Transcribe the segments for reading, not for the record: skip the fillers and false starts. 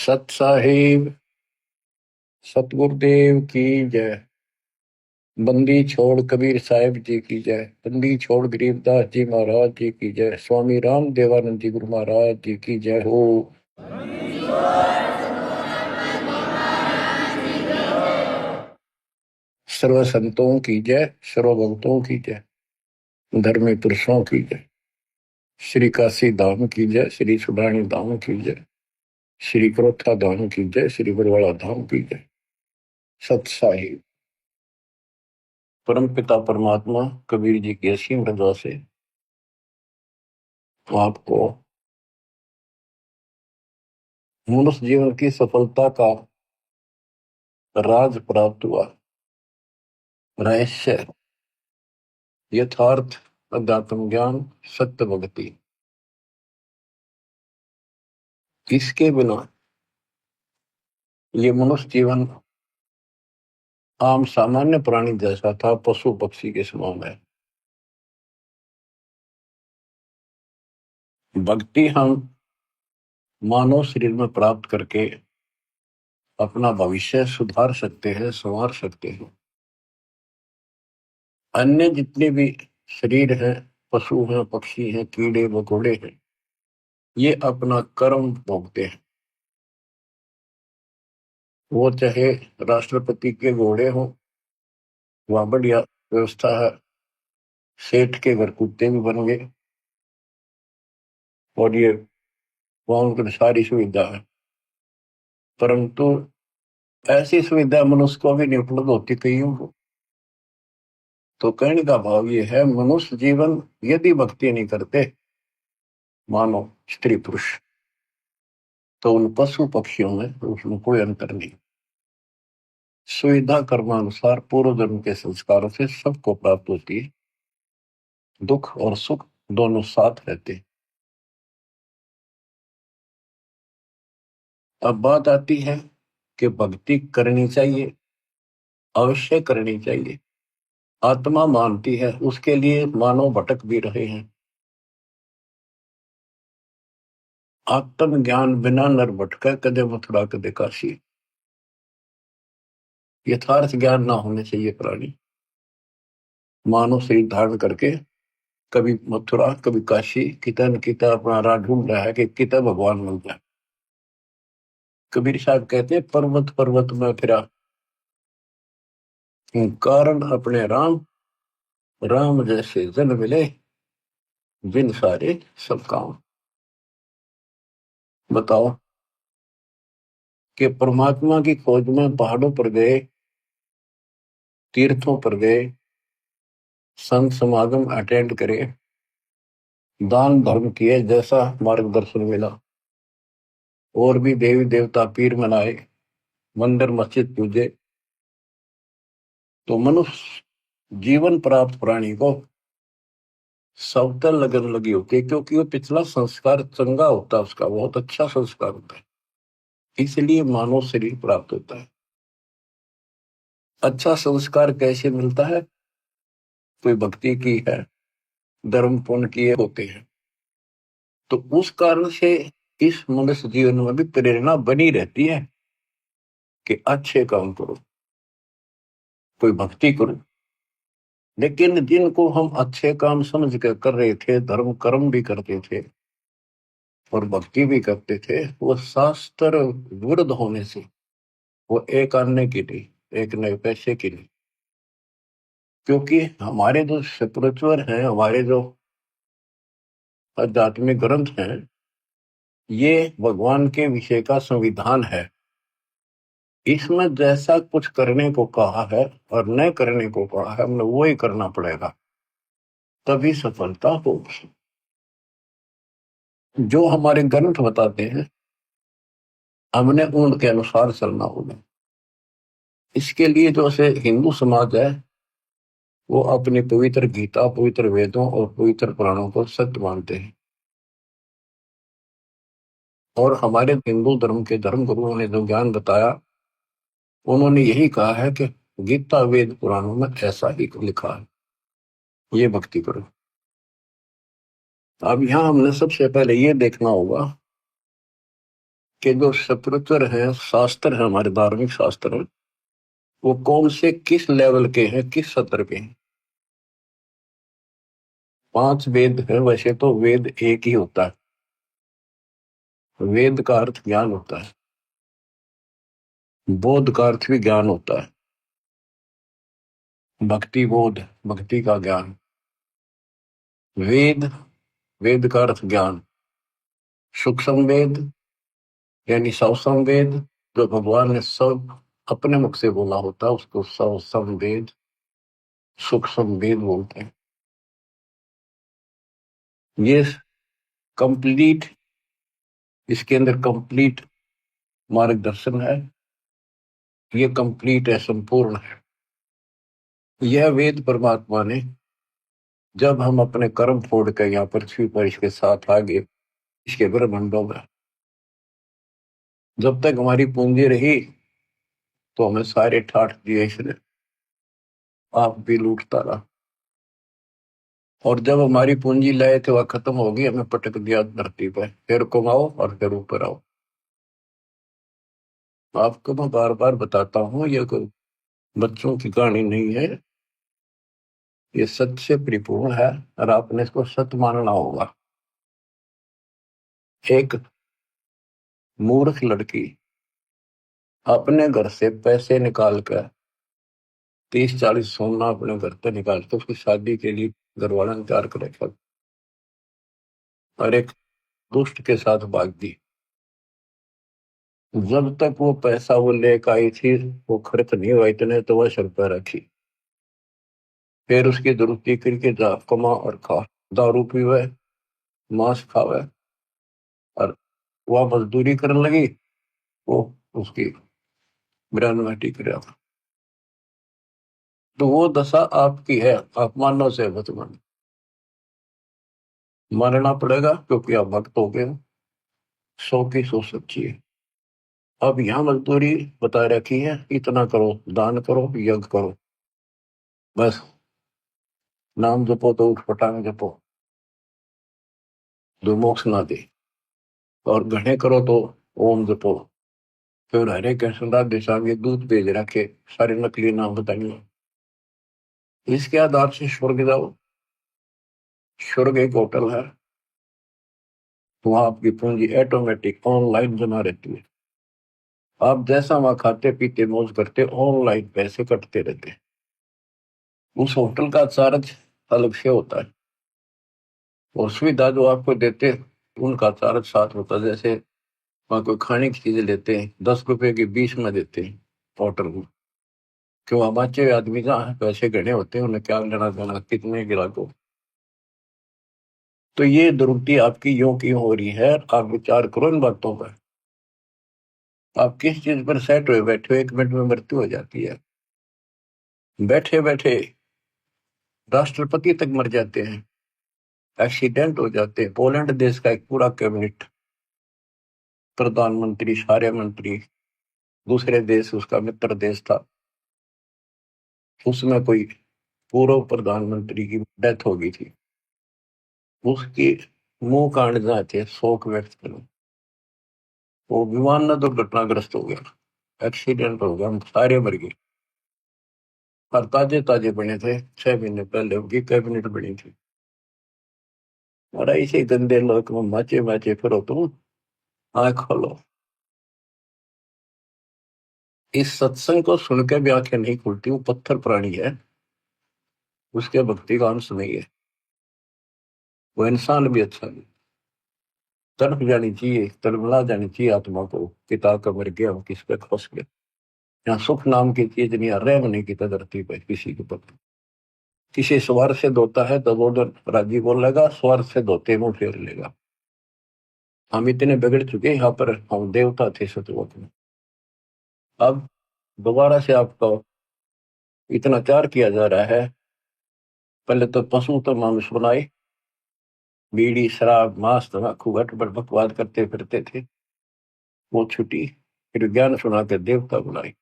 सत साहिब सतगुरुदेव की जय। बंदी छोड़ कबीर साहिब जी की जय। बंदी छोड़ गरीबदास जी महाराज जी की जय। स्वामी राम देवानंद जी गुरु महाराज जी की जय हो। सर्व संतों की जय, सर्व भक्तों की जय, धर्मी पुरुषों की जय। श्री काशी धाम की जय, श्री सुडानी धाम की जय, श्री क्रोथा धाम की जय, श्री बरवाड़ा धाम की जय। सत साहिब परम पिता परमात्मा कबीर जी की असीम रजा से आपको मनुष्य जीवन की सफलता का राज प्राप्त हुआ। रहस्य, यथार्थ, अध्यात्म ज्ञान, सत्य भक्ति। इसके बिना ये मनुष्य जीवन आम सामान्य प्राणी जैसा था, पशु पक्षी के समान है। भक्ति हम मानव शरीर में प्राप्त करके अपना भविष्य सुधार सकते हैं, संवार सकते हैं। अन्य जितने भी शरीर हैं, पशु हैं, पक्षी हैं, कीड़े मकोड़े हैं, ये अपना कर्म भोगते हैं। वो चाहे राष्ट्रपति के घोड़े हों, वहां बढ़िया व्यवस्था है, सेठ के घर कुत्ते भी बन गए और ये वहां उनकी सारी सुविधा है। परंतु ऐसी सुविधा मनुष्य को भी नहीं उपलब्ध होती कईयों को। तो कहने का भाव ये है, मनुष्य जीवन यदि भक्ति नहीं करते मानो स्त्री पुरुष, तो उन पशु पक्षियों में उसमें कोई अंतर नहीं। सुविधा कर्मानुसार पूर्व जन्म के संस्कारों से सबको प्राप्त होती है। दुख और सुख दोनों साथ रहते हैं। अब बात आती है कि भक्ति करनी चाहिए, अवश्य करनी चाहिए। आत्मा मानती है, उसके लिए मानव भटक भी रहे हैं। आत्म ज्ञान बिना नर भटका कदे मथुरा कदे काशी। यथार्थ ज्ञान ना होने चाहिए प्राणी। मानव शरीर धारण करके कभी मथुरा कभी काशी, किता न किता अपना राह ढूंढ रहा है कि किता भगवान मिल जाए। कबीर साहब कहते हैं, पर्वत पर्वत में फिरा, कारण अपने राम, राम जैसे जन मिले, बिन सारे सब काम। बताओ कि परमात्मा की खोज में पहाड़ों पर गए, तीर्थों पर गए, संत समागम अटेंड करे, दान धर्म किए, जैसा मार्गदर्शन मिला, और भी देवी देवता पीर मनाए, मंदिर मस्जिद पूजे, तो मनुष्य जीवन प्राप्त प्राणी को सबतर लगन लगी होती है, क्योंकि वो पिछला संस्कार चंगा होता है, उसका बहुत अच्छा संस्कार होता है, इसलिए मानव शरीर प्राप्त होता है। अच्छा संस्कार कैसे मिलता है? कोई भक्ति की है, धर्म पुण्य किए होते हैं, तो उस कारण से इस मनुष्य जीवन में भी प्रेरणा बनी रहती है कि अच्छे काम करो, कोई भक्ति करो। लेकिन जिनको हम अच्छे काम समझ कर कर रहे थे, धर्म कर्म भी करते थे और भक्ति भी करते थे, वो शास्त्र विरुद्ध होने से, वो एक आने की नहीं, एक नए पैसे की नहीं। क्योंकि हमारे जो स्पिरिचुअल हैं, हमारे जो आध्यात्मिक ग्रंथ हैं, ये भगवान के विषय का संविधान है। इसमें जैसा कुछ करने को कहा है और न करने को कहा है, हमें वो ही करना पड़ेगा, तभी सफलता होगी। जो हमारे ग्रंथ बताते हैं, हमने उनके अनुसार चलना होगा। इसके लिए जो से हिंदू समाज है, वो अपनी पवित्र गीता, पवित्र वेदों और पवित्र पुराणों को सत्य मानते हैं। और हमारे हिंदू धर्म के धर्म गुरुओं ने जो ज्ञान बताया, उन्होंने यही कहा है कि गीता वेद पुराणों में ऐसा ही लिखा है, ये भक्ति करो। अब यहां हमने सबसे पहले ये देखना होगा कि जो स्पिरिचुअल है, शास्त्र है, हमारे धार्मिक शास्त्र है, वो कौन से किस लेवल के हैं, किस स्तर के हैं। 5 वेद है, वैसे तो वेद एक ही होता है। वेद का अर्थ ज्ञान होता है, बोध का अर्थ भी ज्ञान होता है। भक्ति बोध, भक्ति का ज्ञान। वेद, वेद का अर्थ ज्ञान। सूक्ष्म वेद यानी सवसम वेद, जो भगवान ने सब अपने मुख से बोला होता है, उसको सवसम वेद, सूक्ष्म वेद बोलते हैं। ये कंप्लीट, इसके अंदर कंप्लीट मार्गदर्शन है, ये कंप्लीट है, संपूर्ण है। यह वेद परमात्मा ने, जब हम अपने कर्म छोड़ कर यहाँ पृथ्वी पर इसके साथ आगे, इसके ब्रह्मांडों में, जब तक हमारी पूंजी रही तो हमें सारे ठाठ दिए इसने, आप भी लूटता रहा। और जब हमारी पूंजी लय के वह खत्म होगी, हमें पटक दिया धरती पर, फिर कमाओ और फिर ऊपर आओ। आपको मैं बार बार बताता हूँ, ये कोई बच्चों की कहानी नहीं है, ये सच से परिपूर्ण है और आपने इसको सत्य मानना होगा। एक मूर्ख लड़की अपने घर से पैसे निकाल कर, 30-40 सोना अपने घर से निकाल कर उसकी शादी के लिए घर वाला ने तैयार कर रखा, और एक दुष्ट के साथ भाग दी। जब तक वो पैसा वो लेकर आई थी, वो खर्च नहीं हुआ इतने, तो वह सर पर रखी। फिर उसकी दुरुस्ती करके जा कमा और खा, दारू पीवे, मांस खावे, और वह मजदूरी करने लगी, वो उसकी ग्रेजुएटी कर रहा था। तो वो दशा आपकी है, आप मानव से मत मान, मानना पड़ेगा, क्योंकि आप भक्त हो गए। 100 की 100 सच्ची है। अब यहाँ मजदूरी बता रखी है, इतना करो, दान करो, यज्ञ करो, बस। नाम जपो तो उठ पटांग जपो, जो मोक्ष ना दे। और घने करो तो ओम जपो। फिर हरे कृष्ण राधे श्याम ये दूध भेज रखे, सारे नकली नाम बताएंगे। इसके आधार से स्वर्ग जाओ। स्वर्ग एक होटल है, वहां आपकी पूंजी ऑटोमेटिक ऑनलाइन जमा रहती है। आप जैसा वहां खाते पीते मौज करते, ऑनलाइन पैसे कटते रहते हैं। उस होटल का चार्ज अलग से होता है, और सुविधा जो आपको देते हैं, उनका चार्ज साथ होता है। जैसे वहां कोई खाने की चीजें लेते हैं, 10 रुपए की 20 में देते हैं होटल में। क्यों, हमारे आदमी जहाँ पैसे गणे होते हैं, उन्हें क्या लेना देना कितने गिरा को। तो ये दुर्गति आपकी यूं की हो रही है, आप विचार करो इन बातों पर। आप किस चीज पर सेट हुए बैठे हो, 1 मिनट में मृत्यु हो जाती है। बैठे बैठे राष्ट्रपति तक मर जाते हैं, एक्सीडेंट हो जाते हैं। पोलैंड देश का एक पूरा कैबिनेट, प्रधानमंत्री, सारे मंत्री, दूसरे देश, उसका मित्र देश था, उसमें कोई पूर्व प्रधानमंत्री की डेथ हो गई थी। उसकी मुंह कांड जाते, शोक व्यक्त करो। वो विमान न दुर्घटनाग्रस्त हो गया, एक्सीडेंट हो गया, हम सारे मर गए। और ताजे ताजे बने थे, 6 महीने पहले उनकी कैबिनेट बनी थी। और ऐसे गंदे लोग में माचे माचे फिरो तुम, आंख खोलो। इस सत्संग को सुन के भी आंखें नहीं खुलती, वो पत्थर प्राणी है, उसके भक्ति का अंश नहीं है, वो इंसान भी अच्छा नहीं। तड़प जानी चाहिए, तड़पला जानी चाहिए आत्मा को, किताब का मर गया वो किस पे फंस गया। यहाँ सुख नाम की चीज नहीं, रैम नहीं की धरती पर किसी के प्रति। किसी स्वर से धोता है तो वो राजी बोलेगा, स्वर से धोते मुंह फेर लेगा। हम इतने बिगड़ चुके, यहाँ पर हम देवता थे सतलोक में। अब दोबारा से आपको इतना प्यार किया जा रहा है। पहले तो पशु तो मानुष बनाए, बीड़ी शराब मांस तम्बाकू गटबड़ बकवाद करते फिरते थे, वो छुटी। फिर ज्ञान सुना के देवता बुलाए।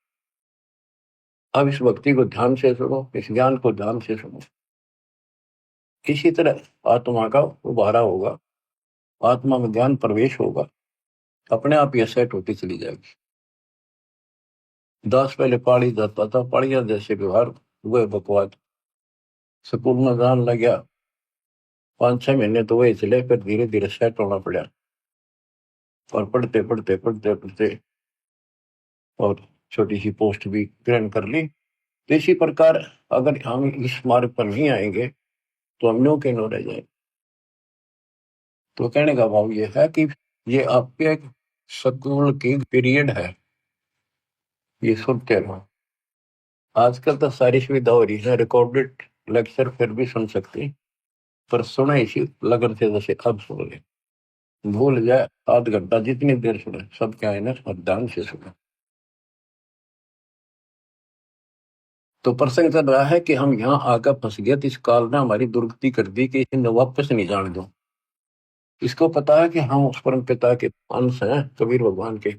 अब इस भक्ति को ध्यान से सुनो, इस ज्ञान को ध्यान से सुनो। किसी तरह आत्मा का उबारा होगा, आत्मा में ज्ञान प्रवेश होगा, अपने आप ये सेट होती चली जाएगी। दास पहले पाली जाता था, पाड़िया जैसे व्यवहार हुए बकवाद। स्कूल में जान लग गया, 5-6 महीने तो वही चले, फिर धीरे धीरे सेट होना पड़ा। और पढ़ते पढ़ते पढ़ते पढ़ते और छोटी सी पोस्ट भी ग्रहण कर ली। तो इसी प्रकार अगर हम इस मार्ग पर नहीं आएंगे तो हम नो के नो रह जाएंगे। तो कहने का भाव ये है कि ये आपके एक स्कूल की पीरियड है, ये सुनते रहो। आजकल तो सारी सुविधा हो रही है, रिकॉर्डेड लेक्चर फिर भी सुन सकते हैं, पर सुने इसी लगन से जैसे अब सुन ले। भूल जाए आध घंटा जितनी देर सुने, सब क्या है ना, और ध्यान से सुने। तो प्रसंग चल रहा है कि हम यहाँ आकर फंस गए, तो इस काल ने हमारी दुर्गति कर दी कि इन्हें वापस नहीं जाने दो। इसको पता है कि हम उस परम पिता के अंश हैं, कबीर भगवान के।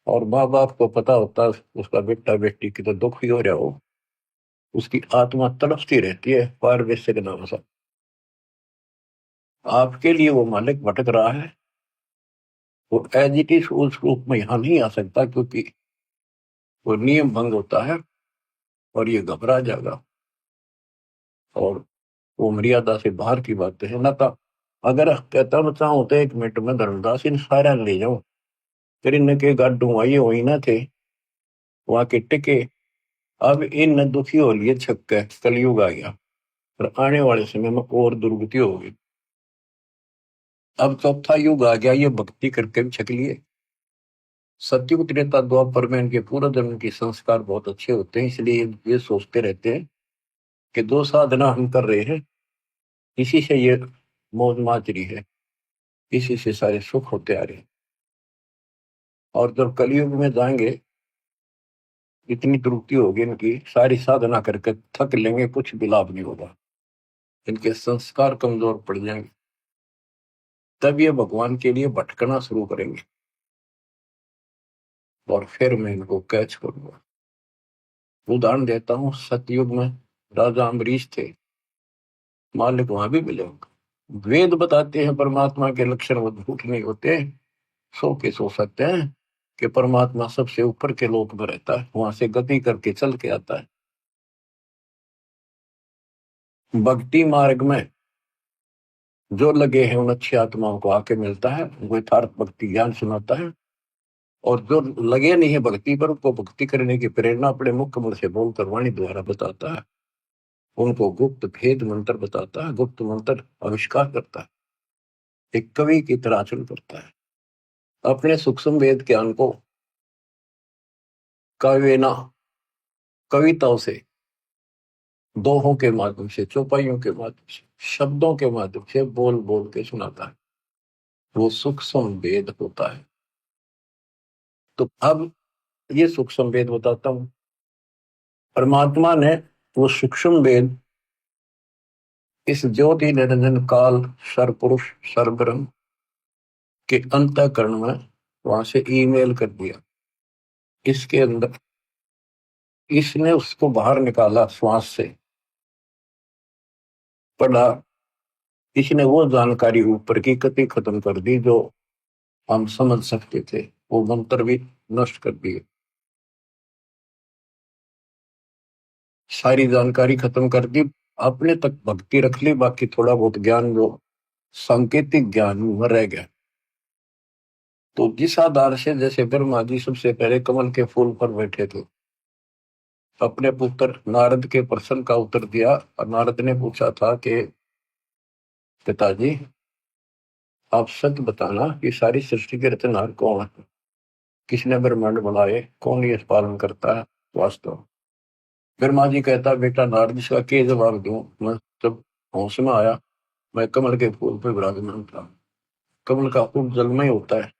और माँ बाप को पता होता है उसका बेटा बेटी की तो दुख ही हो रहा हो, उसकी आत्मा तड़पती रहती है पार वैसे के नाम से। आपके लिए वो मालिक भटक रहा है, वो एज इट इज उस रूप में यहाँ नहीं आ सकता, क्योंकि वो नियम भंग होता है और ये घबरा जाएगा। और वो मर्यादा से बाहर की बातें है ना। तो अगर कहता बच्चा होते 1 मिनट में धर्मदास इन सारा ले जाओ, फिर इनके गाडू आई हुई ना थे वहां के टिके। अब इन दुखी हो लिए छक्के, कलयुग आ गया और आने वाले समय में और दुर्गति होगी। अब चौथा युग आ गया, ये भक्ति करके भी छक लिए। सतयुग त्रेता द्वापर में इनके पूर्व जन्म के संस्कार बहुत अच्छे होते हैं, इसलिए ये सोचते रहते हैं कि दो साधना हम कर रहे हैं, इसी से ये मौज माच रही है, इसी से सारे सुख होते आ रहे हैं। और जब कलयुग में जाएंगे, इतनी त्रुटि होगी इनकी, सारी साधना करके थक लेंगे, कुछ भी लाभ नहीं होगा, इनके संस्कार कमजोर पड़ जाएंगे। तब ये भगवान के लिए भटकना शुरू करेंगे और फिर मैं इनको कैच करूंगा। उदाहरण देता हूँ, सतयुग में राजा अम्बरीश थे, मालिक वहां भी मिले होंगे। वेद बताते हैं परमात्मा के लक्षण वो झूठ नहीं होते, सो के सो सकते हैं कि परमात्मा सबसे ऊपर के लोक में रहता है, वहां से गति करके चल के आता है। भक्ति मार्ग में जो लगे हैं उन अच्छी आत्माओं को आके मिलता है, वो यथार्थ भक्ति ज्ञान सुनाता है। और जो लगे नहीं है भक्ति पर, उनको भक्ति करने की प्रेरणा अपने मुख्य मुख से बोलकर वाणी द्वारा बताता है, उनको गुप्त भेद मंत्र बताता है, गुप्त मंत्र आविष्कार करता है, एक कवि की तरह आचरण करता है। अपने सूक्ष्म वेद ज्ञान को काव्यना, कविताओं से, दोहों के माध्यम से, चौपाइयों के माध्यम से, शब्दों के माध्यम से बोल बोल के सुनाता है, वो सूक्ष्म वेद होता है। तो अब ये सूक्ष्म वेद बताता हूं, परमात्मा ने वो सूक्ष्म वेद इस ज्योति निरंजन काल सर्वपुरुष सर्वब्रह्म के अंतःकरण में वहां से ईमेल कर दिया। इसके अंदर इसने उसको बाहर निकाला, श्वास से पढ़ा, इसने वो जानकारी ऊपर की कति खत्म कर दी जो हम समझ सकते थे, वो मंत्र भी नष्ट कर दिए, सारी जानकारी खत्म कर दी, अपने तक भक्ति रख ली, बाकी थोड़ा बहुत ज्ञान जो सांकेतिक ज्ञान में रह गया। तो जिस आधार से, जैसे ब्रह्मा जी सबसे पहले कमल के फूल पर बैठे थे, अपने पुत्र नारद के प्रश्न का उत्तर दिया, और नारद ने पूछा था कि पिताजी आप सत्य बताना कि सारी सृष्टि के रचनहार कौन है, किसने ब्रह्मांड बनाए, कौन ये पालन करता है वास्तव। ब्रह्मा जी कहता, बेटा नारद इसका क्या जवाब दूं, मैं जब होश में आया मैं कमल के फूल पर विराजमान था, कमल का फूल जलमय होता है,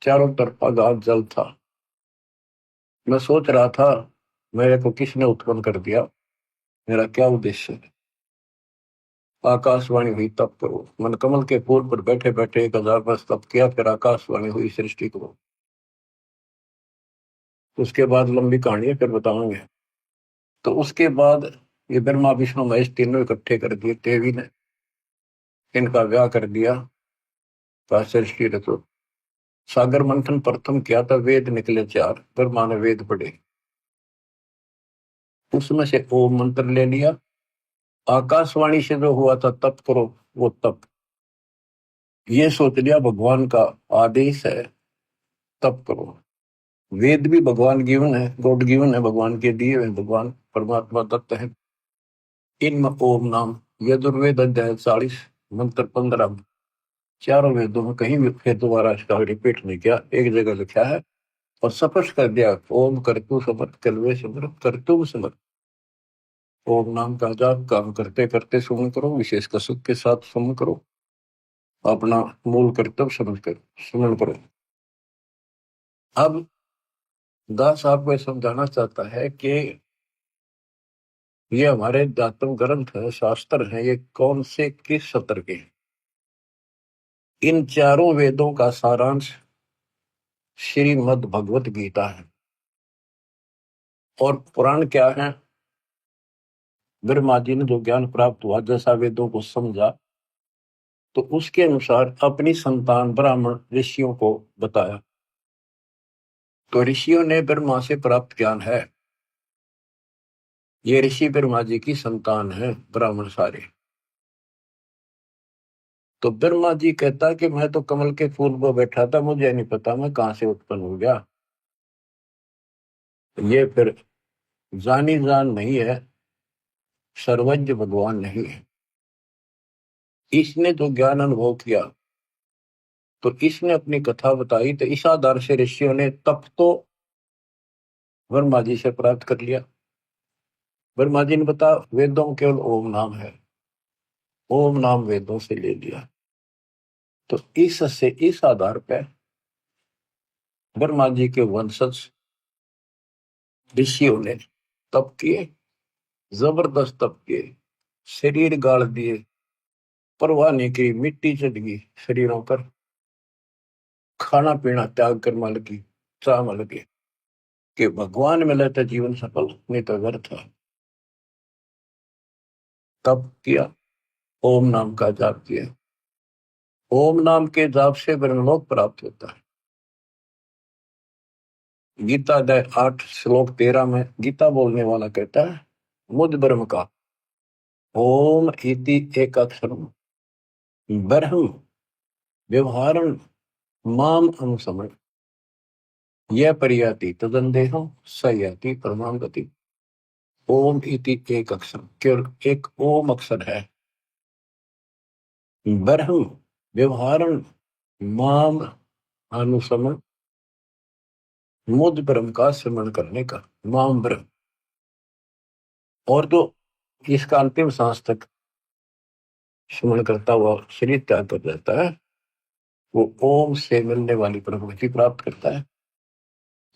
चारों तरफ आगाध जल था। मैं सोच रहा था मेरे को किसने उत्पन्न कर दिया, मेरा क्या उद्देश्य है। आकाशवाणी हुई तप करो, मन कमल के फूल पर बैठे बैठे 1000 वर्ष तप किया, फिर आकाशवाणी हुई सृष्टि को। उसके बाद लंबी कहानी है, फिर बताऊंगे। तो उसके बाद ये ब्रह्मा विष्णु महेश तीनों इकट्ठे कर दिए, देवी ने इनका ब्याह कर दिया, पास ऋषि रखो। सागर मंथन प्रथम किया था, वेद निकले 4, ब्रह्मा ने वेद पढ़े, उसमें से ओम मंत्र ले लिया। आकाशवाणी से जो हुआ था तप करो, वो तप, ये सोच लिया भगवान का आदेश है, तप करो। वेद भी भगवान गिवन है, गॉड गिवन है, भगवान के दिए हुए, भगवान परमात्मा तत्व है। इनमें ओम नाम, यजुर्वेद अध्याय 40 मंत्र 15, चारों वेदों में कहीं भी फिर दोबारा इसका रिपीट नहीं किया, एक जगह लिखा है और स्पष्ट कर दिया, ओम करतु समर्थ कलवे समर्थ करतुम समर्थ। ओम नाम का जाप काम करते करते सुमन करो, विशेष कसक के साथ सुमन करो, अपना मूल कर्तव्य समझ कर सुमन करो। अब दास आपको समझाना चाहता है कि ये हमारे दातम ग्रंथ है, शास्त्र है, ये कौन से किस सत्र के? इन चारों वेदों का सारांश श्रीमद् भगवत गीता है। और पुराण क्या है? ब्रह्मा जी ने जो ज्ञान प्राप्त हुआ, जैसा वेदों को समझा, तो उसके अनुसार अपनी संतान ब्राह्मण ऋषियों को बताया। तो ऋषियों ने ब्रह्मा से प्राप्त ज्ञान है, ये ऋषि ब्रह्मा जी की संतान है ब्राह्मण सारे। तो ब्रह्मा जी कहता कि मैं तो कमल के फूल पर बैठा था, मुझे नहीं पता मैं कहां से उत्पन्न हो गया। ये फिर जानी जान नहीं है, सर्वज्ञ भगवान नहीं है। इसने जो ज्ञान अनुभव किया, तो इसने अपनी कथा बताई, तो इस आधार से ऋषियों ने तप तो ब्रह्मा जी से प्राप्त कर लिया। ब्रह्मा जी ने बता, वेदों में केवल ओम नाम है, ओम नाम वेदों से ले लिया। तो इस आधार पर ब्रह्मा जी के वंशज ऋषियों ने तप किए, जबरदस्त तप किए, शरीर गाड़ दिए, परवाह नहीं की, मिट्टी चढ़ गई शरीरों पर, खाना पीना त्याग कर मल की चाह मल के कि भगवान मिले तो जीवन सफल, नहीं तो व्यर्थ है। तप किया, ओम नाम का जाप किया। ओम नाम के जाप से ब्रह्मलोक प्राप्त होता है। गीता अध्याय 8 श्लोक 13 में गीता बोलने वाला कहता है, मुझ ब्रह्म का ओम इति एक अक्षर ब्रह्म व्यवहारं माम अनुसमण यह परियाति तदंदेहम सयाति परमाम गति। ओम इति एक अक्षर, केवल एक ओम अक्षर है, ब्रह्म व्यवहारं माम अनुसमण, मुझ ब्रह्म का स्मरण करने का, माम ब्रह्म। और तो इसका अंतिम सांस तक स्मरण करता हुआ शरीर त्याग कर जाता है, वो ओम से मिलने वाली प्रभुति प्राप्त करता है।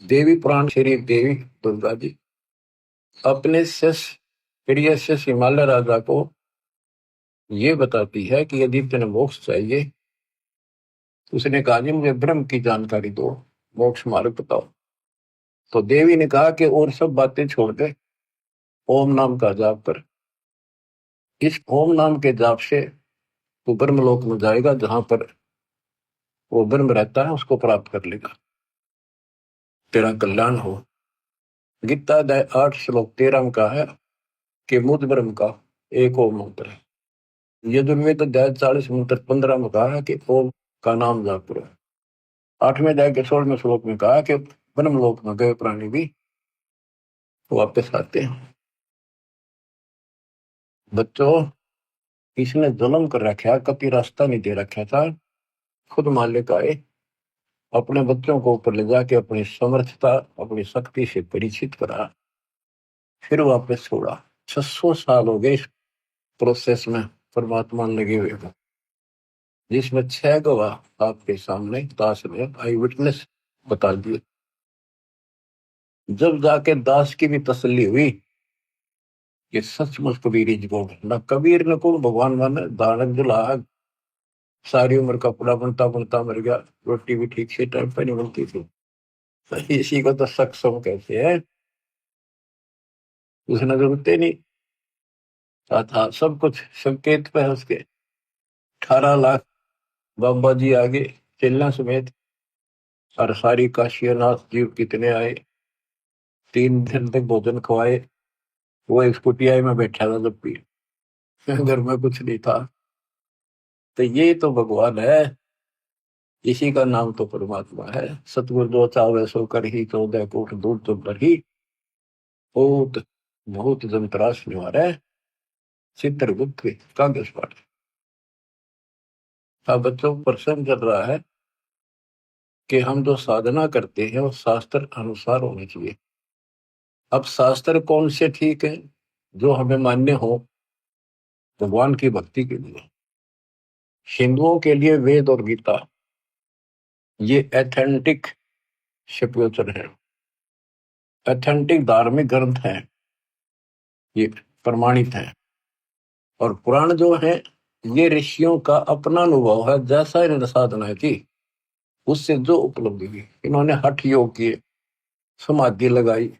देवी पुराण शरीर देवी दुर्गा जी अपने शिष्य प्रिय शिष्य हिमालय राजा को ये बताती है कि यदि तेने मोक्ष चाहिए, उसने कहा जी मुझे ब्रह्म की जानकारी दो, मोक्ष मार्ग बताओ। तो देवी ने कहा कि और सब बातें छोड़ दे, ओम नाम का जाप कर। इस ओम नाम के जाप से तू ब्रह्मलोक में जाएगा, जहां पर वो ब्रह्म रहता है उसको प्राप्त कर लेगा, तेरा कल्याण हो। गीता अध्याय 8 श्लोक 13 में कहा है कि मुझ ब्रह्म का एक ओम मंत्र है। यजुर्वेद अध्याय 40 मंत्र 15 में कहा है कि ओम का नाम जाप करो। 8वें अध्याय के 16वें श्लोक में कहा कि ब्रह्मलोक में गए प्राणी भी वापस आते हैं। बच्चों, इसने जुल्म कर रखा, कभी रास्ता नहीं दे रखा था। खुद मालिक आए, अपने बच्चों को ऊपर ले जाके अपनी समर्थता अपनी शक्ति से परिचित करा, फिर वापस छोड़ा। 600 साल हो गए इस प्रोसेस में परमात्मा लगे हुए हैं, जिसमें 6 गवाह आपके सामने दास ने आई विटनेस बता दिए। जब जाके दास की भी तसल्ली हुई कि सचमुच कबीर ही को न कबीर न को भगवान मान दानक दुल्हा, सारी उम्र कपड़ा बनता बनता मर गया, रोटी भी ठीक से टाइम पर नहीं बनती थी, इसी को तो सक्षम कहते हैं। उसने जरूरत ही नहीं था, सब कुछ संकेत पे है उसके। 18 लाख बाबा जी आगे चेला समेत और सारी काशीनाथ जीव कितने आए, 3 दिन तक भोजन खवाए। वो एक कुटिया में बैठा था जब भी, घर में कुछ नहीं था। तो ये तो भगवान है, इसी का नाम तो परमात्मा है। सतगुरु जो चावे सो कर ही, 14 कोट दूर तो ही। बहुत बहुत जंतराश निवार है, चित्रगुप्त कागज पाठ। अब बच्चों को प्रश्न कर रहा है कि हम जो साधना करते हैं वो शास्त्र अनुसार होनी चाहिए। अब शास्त्र कौन से ठीक है? जो हमें मान्य हो भगवान की भक्ति के लिए। हिंदुओं के लिए वेद और गीता ये एथेंटिक शिवचर है, एथेंटिक धार्मिक ग्रंथ है, ये प्रमाणित है। और पुराण जो है ये ऋषियों का अपना अनुभव है, जैसा इन्होंने साधना की उससे जो उपलब्धि हुई। इन्होंने हठ योग किए, समाधि लगाई,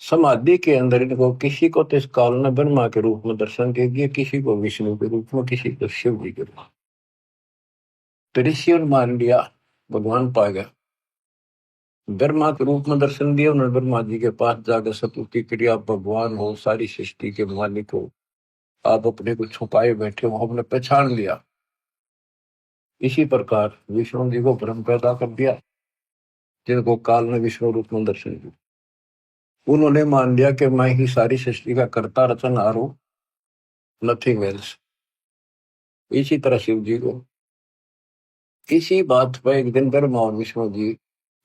समाधि के अंदर इनको किसी को तो इस काल ने ब्रह्मा के रूप में दर्शन दे दिए, किसी को विष्णु के रूप में, किसी को शिव जी के रूप में। तो ऋषि ने मान लिया भगवान पा गया, ब्रह्मा के रूप में दर्शन दिया उन्होंने। ब्रह्मा जी के पास जाकर स्तुति करी, आप भगवान हो, सारी सृष्टि के मालिक हो, आप अपने को छुपाए बैठे हो, हमने पहचान लिया। इसी प्रकार विष्णु जी को भ्रम पैदा कर दिया, जिनको काल ने विष्णु रूप में दर्शन दिया। उन्होंने मान लिया कि मैं ही सारी सृष्टि का कर्ता रचनहार हूं, नथिंग एल्स। इसी तरह शिव जी को। इसी बात पर एक दिन ब्रह्मा और विष्णु जी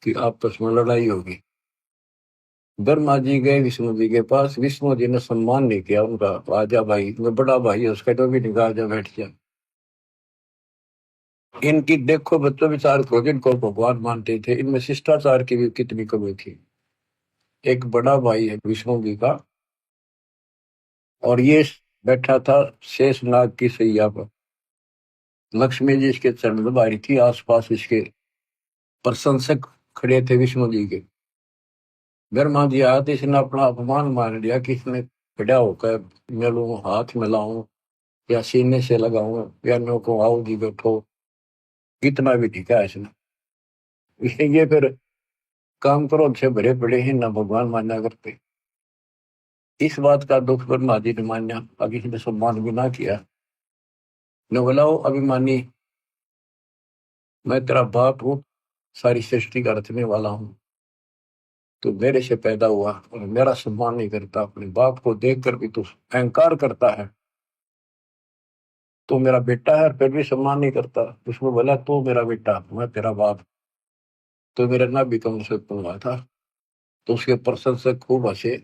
की आपस में लड़ाई होगी। ब्रह्मा जी गए विष्णु जी के पास, विष्णु जी ने सम्मान नहीं किया उनका, आजा भाई, मैं बड़ा भाई है उसका, तो भी नहीं कहा आजा बैठ जा। इनकी देखो बच्चों विचार करो, जिनको भगवान मानते थे इनमें शिष्टाचार की भी कितनी कमी थी। एक बड़ा भाई है विष्णु जी का, और ये बैठा था शेषनाग की सैया पर। लक्ष्मी जी इसके चरण दबारी थी, आसपास इसके प्रशंसक खड़े थे विष्णु जी के। ब्रह्मा जी आया तो इसने अपना अपमान मान लिया कि इसने खड़ा होकर मिलूं, हाथ मिलाऊं या सीने से लगाऊं या नो को आओ जी बैठो, कितना भी ठीक है इसने। ये फिर काम करो अच्छे भरे पड़े ही ना, भगवान मान्या करते। इस बात का दुख ब्रह्मा जी ने मान्या, अभी इसने सम्मान भी ना किया। न बोला वो अभिमानी, मैं तेरा बाप हूँ, सारी सृष्टि का रचने वाला हूँ, तो मेरे से पैदा हुआ और मेरा सम्मान नहीं करता, अपने बाप को देखकर भी तू अहंकार करता है, तू मेरा बेटा है और फिर भी सम्मान नहीं करता। उसमें बोला तू मेरा बेटा, मैं तेरा बाप, तो मेरा ना भी कम से हुआ था। तो उसके प्रशंसक खूब हंसे।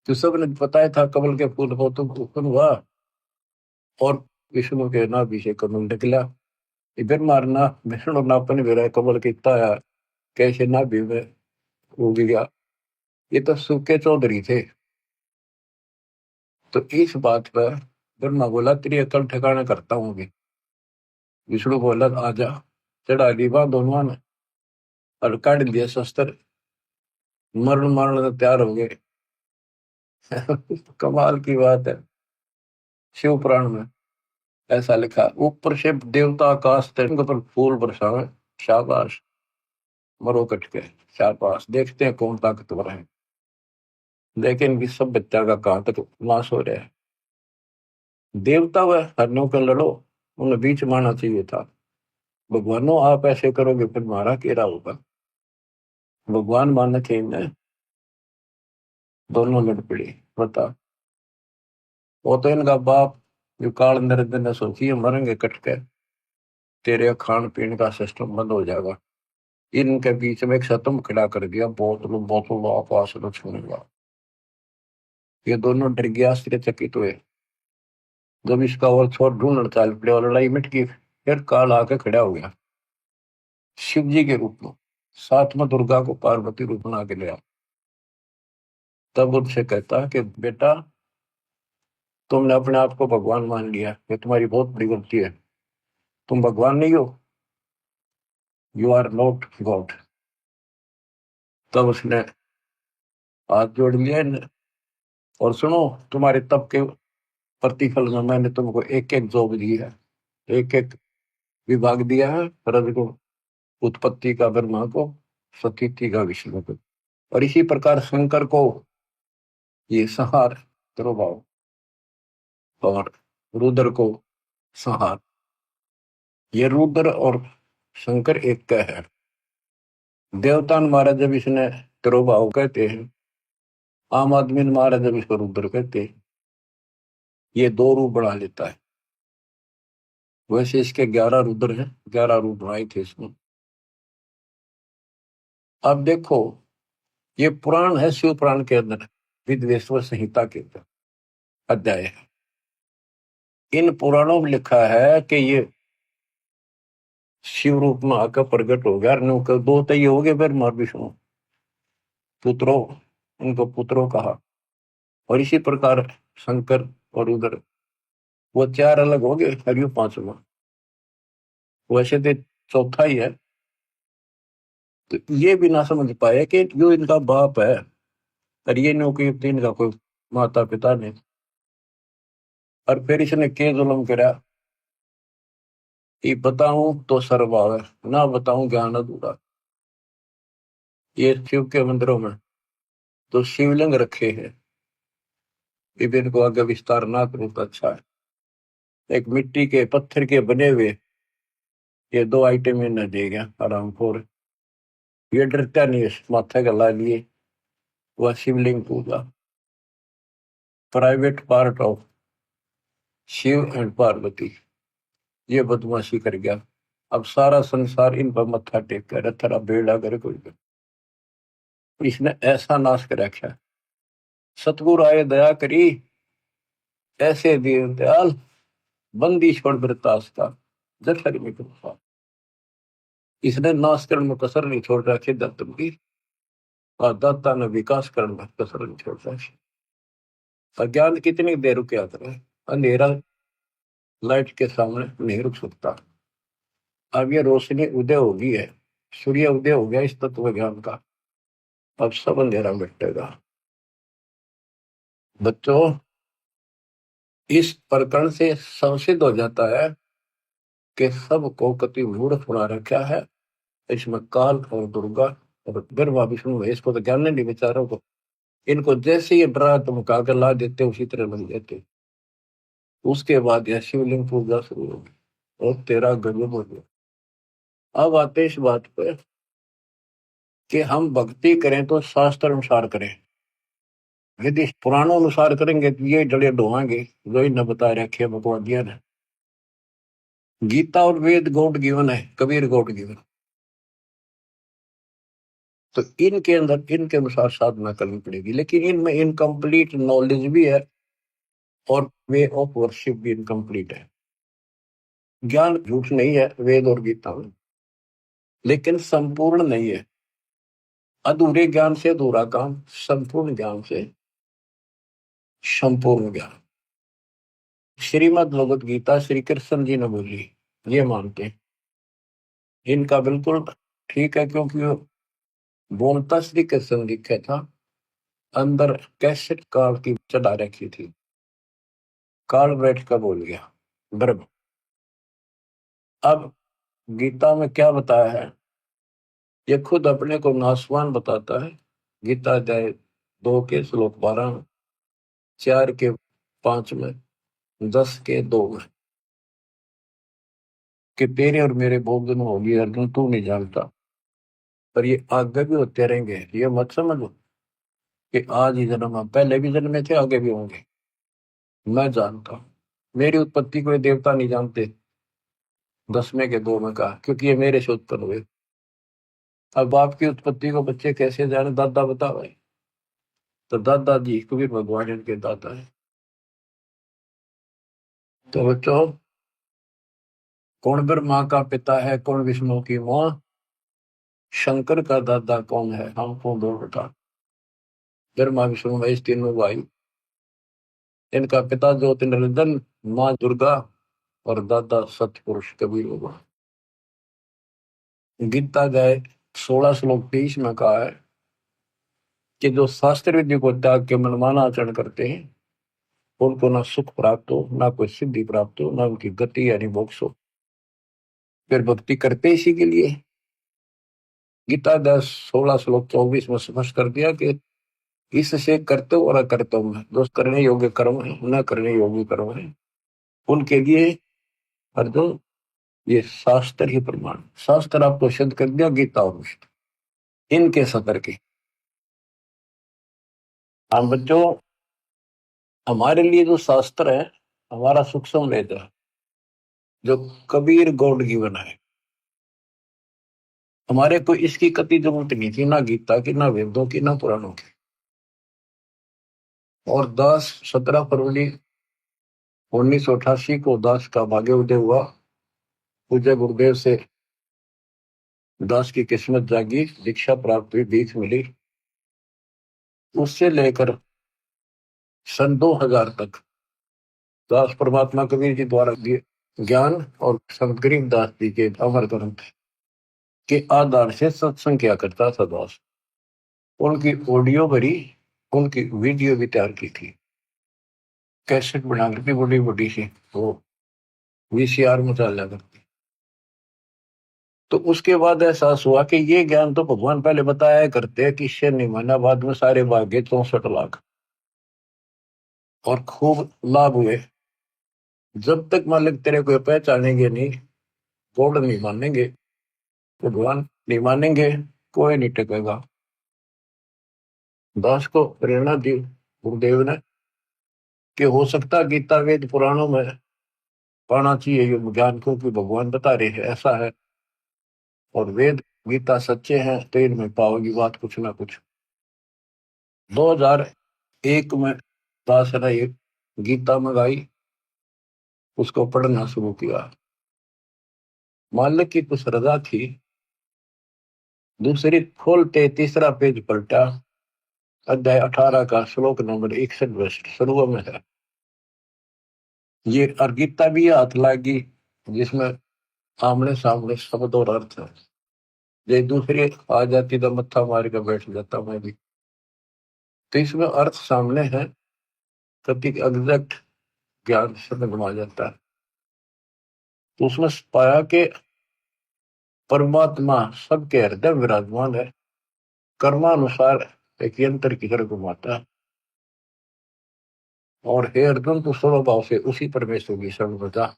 तो सबने बताया था कमल के फूल हो तुम उत्पन्न हुआ, और विष्णु के नाभि से कमल निकला। इधर मारना विष्णु नापन भी रहा कमल कितना यार, कैसे नाभि में उग गया। ये तो सूखे चौधरी थे। तो इस बात पर ब्रह्मा बोला तेरी अकल ठिकाना करता हूँ अभी। विष्णु बोला आजा, चढ़ा ली बात दोनों ने और काट दिया शस्त्र, मरण मरण तैयार हो गए। कमाल की बात है। शिव पुराण में ऐसा लिखा, ऊपर से देवता आकाश तिरंग पर फूल बरसावे, शाबाश, मरो कट के, शाबाश, देखते हैं कौन ताकतवर है। लेकिन इनकी सब बच्चा का कहां तक नाश हो रहा है। देवता व हरणों का लड़ो, उन्हें बीच मारना चाहिए था। भगवानों आप ऐसे करोगे फिर मारा केरा होगा। भगवान मान के इन्हें दोनों लड़ पड़ी। बता, वो तो इनका बाप जो काल नरेंद्र ने सोची है मरेंगे कट के, तेरे खान पीने का सिस्टम बंद हो जाएगा। इनके बीच में एक सतम खड़ा कर दिया, बोतलों बोतलों आपास छूने लगा। ये दोनों डर गया, आश्चर्यचकित हुए। जब इसका और छोर ढूंढ चाल पड़े और लड़ाई मिट गई, फिर काल आके खड़ा हो गया शिव जी के रूप में, साथ में दुर्गा को पार्वती रूप बना के लिया। तब उनसे कहता कि बेटा तुमने अपने आप को भगवान मान लिया, ये तुम्हारी बहुत बड़ी गलती है। तुम भगवान नहीं हो, यू आर नॉट गॉड। तब उसने हाथ जोड़ लिया और सुनो, तुम्हारे तप के प्रतिफल में मैंने तुमको एक एक जॉब दी है, एक एक विभाग दिया है, रजगुण उत्पत्ति का ब्रह्मा को, स्थिति का विष्णु को। और इसी प्रकार शंकर को ये संहार तिरुभाव, और रुद्र को संहार। ये रुद्र और शंकर एक का है। देवता महाराज जब इसने तिरुभाव कहते हैं, आम आदमी महाराज जब इसको रुद्र कहते हैं, ये दो रूप बना लेता है। वैसे इसके 11 रुद्र हैं, 11 रूप बनाए थे इसमें। अब देखो, ये पुराण है, शिव पुराण के अंदर विद्वेश्वर संहिता के अंदर अध्याय है। इन पुराणों में लिखा है कि ये शिव रूप में आकर प्रकट हो गया। दो तो ये हो गए, फिर मार विष्णु पुत्रों, उनको पुत्रों कहा। और इसी प्रकार शंकर और रुद्र, वो 4 अलग हो गए, हरियो 5वां। वैसे तो चौथा ही है। तो ये भी ना समझ पाए कि जो इनका बाप है, और ये नौकरी इनका कोई माता पिता नहीं। और फिर इसने के जुल्म करा कि बताऊं तो सर्वभाव है, ना बताऊं ज्ञान अधूरा। ये शिव के मंदिरों में तो शिवलिंग रखे हैं, विभिन्न को आगे विस्तार ना करूं तो अच्छा है। एक मिट्टी के पत्थर के बने हुए ये 2 आइटम इन्हें दे गया आराम खोर। ये डरता नहीं है, माथा गला लिए वह शिवलिंग पूजा। Private part of Shiv and Parvati, ये बदमाशी कर गया। अब सारा संसार इन पर मत्था टेक कर थरा बेड़ा कर कोई। इसने ऐसा नाश कर रखा। सतगुरु आए दया करी, ऐसे दीन दयाल, बंदी छोड़ बरतास का जठर में कृपा। इसने नाश करने में कसर नहीं छोड़ रखी दत्तम की, और दाता ने विकास करने में कसर नहीं छोड़ रखी। अज्ञान कितनी देर रुक आता है, अंधेरा लाइट के सामने नहीं रुक सकता। अब ये रोशनी उदय होगी है, सूर्य उदय हो गया इस तत्व ज्ञान का। अब सब अंधेरा मिटेगा। बच्चों, इस प्रकरण से संसिद्ध हो जाता है कि सबको कति मूढ़ फुला रखा है। इसमें काल और दुर्गा और ब्रह्मा विष्णु है, इसको तो ज्ञान नहीं बेचारों को। इनको जैसे ये डरा धमका कर ला देते उसी तरह बन देते। उसके बाद यह शिवलिंग पूजा शुरू होगी और तेरा गजब हो गया। अब आते इस बात पर कि हम भक्ति करें तो शास्त्र अनुसार करें। यदि पुराणों अनुसार करेंगे तो ये जड़े ढोएंगे जो इन्हें बता रखे भगवादिया ने। गीता और वेद गॉड गिवन है, कबीर गॉड गिवन। तो इनके अंदर इनके अनुसार साधना करनी पड़ेगी, लेकिन इनमें इनकम्प्लीट नॉलेज भी है और वे ऑफ वर्शिप भी इनकम्प्लीट है। ज्ञान झूठ नहीं है वेद और गीता में, लेकिन संपूर्ण नहीं है। अधूरे ज्ञान से अधूरा काम, संपूर्ण ज्ञान से संपूर्ण ज्ञान। श्रीमद् भगवत गीता श्री कृष्ण जी ने बोली, ये मानते हैं। इनका बिल्कुल ठीक है, क्योंकि वो बोलता श्री कृष्ण लिखा था, अंदर कैसेट काल की चढ़ा रखी थी। काल बैठ कर बोल गया ब्रह्म। अब गीता में क्या बताया है, ये खुद अपने को नासवान बताता है। गीता अध्याय 2 के श्लोक 12 में, 4 के 5 में, 10 के 2 में, कि तेरे और मेरे बहुत दिन होगी अर्जुन, तू नहीं जानता, पर ये आगे भी होते रहेंगे। ये मत समझो कि आज ही जन्म, पहले भी जन्मे थे, आगे भी होंगे। मैं जानता हूं, मेरी उत्पत्ति को ये देवता नहीं जानते। 10वें के 2 में कहा, क्योंकि ये मेरे से उत्पन्न हुए। अब बाप की उत्पत्ति को बच्चे कैसे जाने, दादा बता भाई। तो दादाजी कबीर भगवान इनके दादा है। तो बच्चों, कौन ब्रह्मा का पिता है, कौन विष्णु की मां, शंकर का दादा कौन है, हमको दो बता। ब्रह्मा विष्णु महेश तीनों भाई। इनका पिता ज्योतिर्नंदन, मां दुर्गा और दादा सतपुरुष कबीर भगवान। गीता गए 16 श्लोक 23 में कहा है कि जो शास्त्र विधि को त्याग के मनमाना आचरण करते हैं, उनको ना सुख प्राप्त हो, ना कोई सिद्धि प्राप्त हो, ना उनकी गति यानी मोक्ष हो। फिर भक्ति करते इसी के लिए। गीता 10, 16 श्लोक 24 में स्पष्ट कर दिया कि इससे करते और अकर्तव्य में जो करने योग्य कर्म है, न करने योग्य कर्म है, उनके लिए अर्जुन ये शास्त्र ही प्रमाण। शास्त्र आपको सिद्ध कर दिया, गीता और विष्णु इनके सतर के। हम बच्चों, हमारे लिए जो शास्त्र है हमारा सूक्ष्म वेद है, जो कबीर गॉड गिवन है। हमारे को इसकी कति जरूरत नहीं थी, ना गीता की, ना वेदों की, ना पुराणों की। और 17 फरवरी 1988 को दास का भाग्य उदय हुआ। पूज्य गुरुदेव से दास की किस्मत जागी, दीक्षा प्राप्त हुई, दीख मिली। उससे लेकर सन 2000 तक दास परमात्मा कबीर जी द्वारा दिए ज्ञान और संत गरीब दास जी के अमर ग्रंथ के आधार से सत्संग किया करता था दास। उनकी ऑडियो भरी, उनकी वीडियो भी तैयार की थी, कैसेट बना करती बड़ी बड़ी सी, वो वीसीआर में चला करती। तो उसके बाद एहसास हुआ कि ये ज्ञान तो भगवान पहले बताया करते कि इससे नहीं माना, बाद में सारे भाग्य 64 लाख और खूब लाभ हुए। जब तक मालिक तेरे को पहचानेंगे नहीं, गॉड नहीं मानेंगे, भगवान नहीं मानेंगे, कोई नहीं टिकेगा। दास को प्रेरणा दी गुरुदेव ने कि हो सकता गीता वेद पुराणों में पाना चाहिए ये ज्ञान को, कि भगवान बता रहे हैं ऐसा है, और वेद गीता सच्चे हैं तो इनमें पाओगी बात कुछ ना कुछ। 2001 में दास ने ये गीता मंगाई, उसको पढ़ना शुरू किया। मालिक की कुछ रजा थी, दूसरी खोलते तीसरा पेज पलटा, अध्याय 18 का श्लोक नंबर 61 शुरू में है ये। और गीता भी हाथ लागी जिसमें आमने सामने शब्द और अर्थ है। ये दूसरी आ जाती तो मत्था मार कर बैठ जाता मैं भी। तो इसमें अर्थ सामने है, कति एग्जैक्ट ज्ञान समझ में आ जाता है। तो उसमें पाया कि परमात्मा सबके हृदय विराजमान है, कर्मानुसार एक यंत्र की तरह घुमाता है। और हे अर्जुन, तो स्वभाव से उसी परमेश्वर की शरण बजा,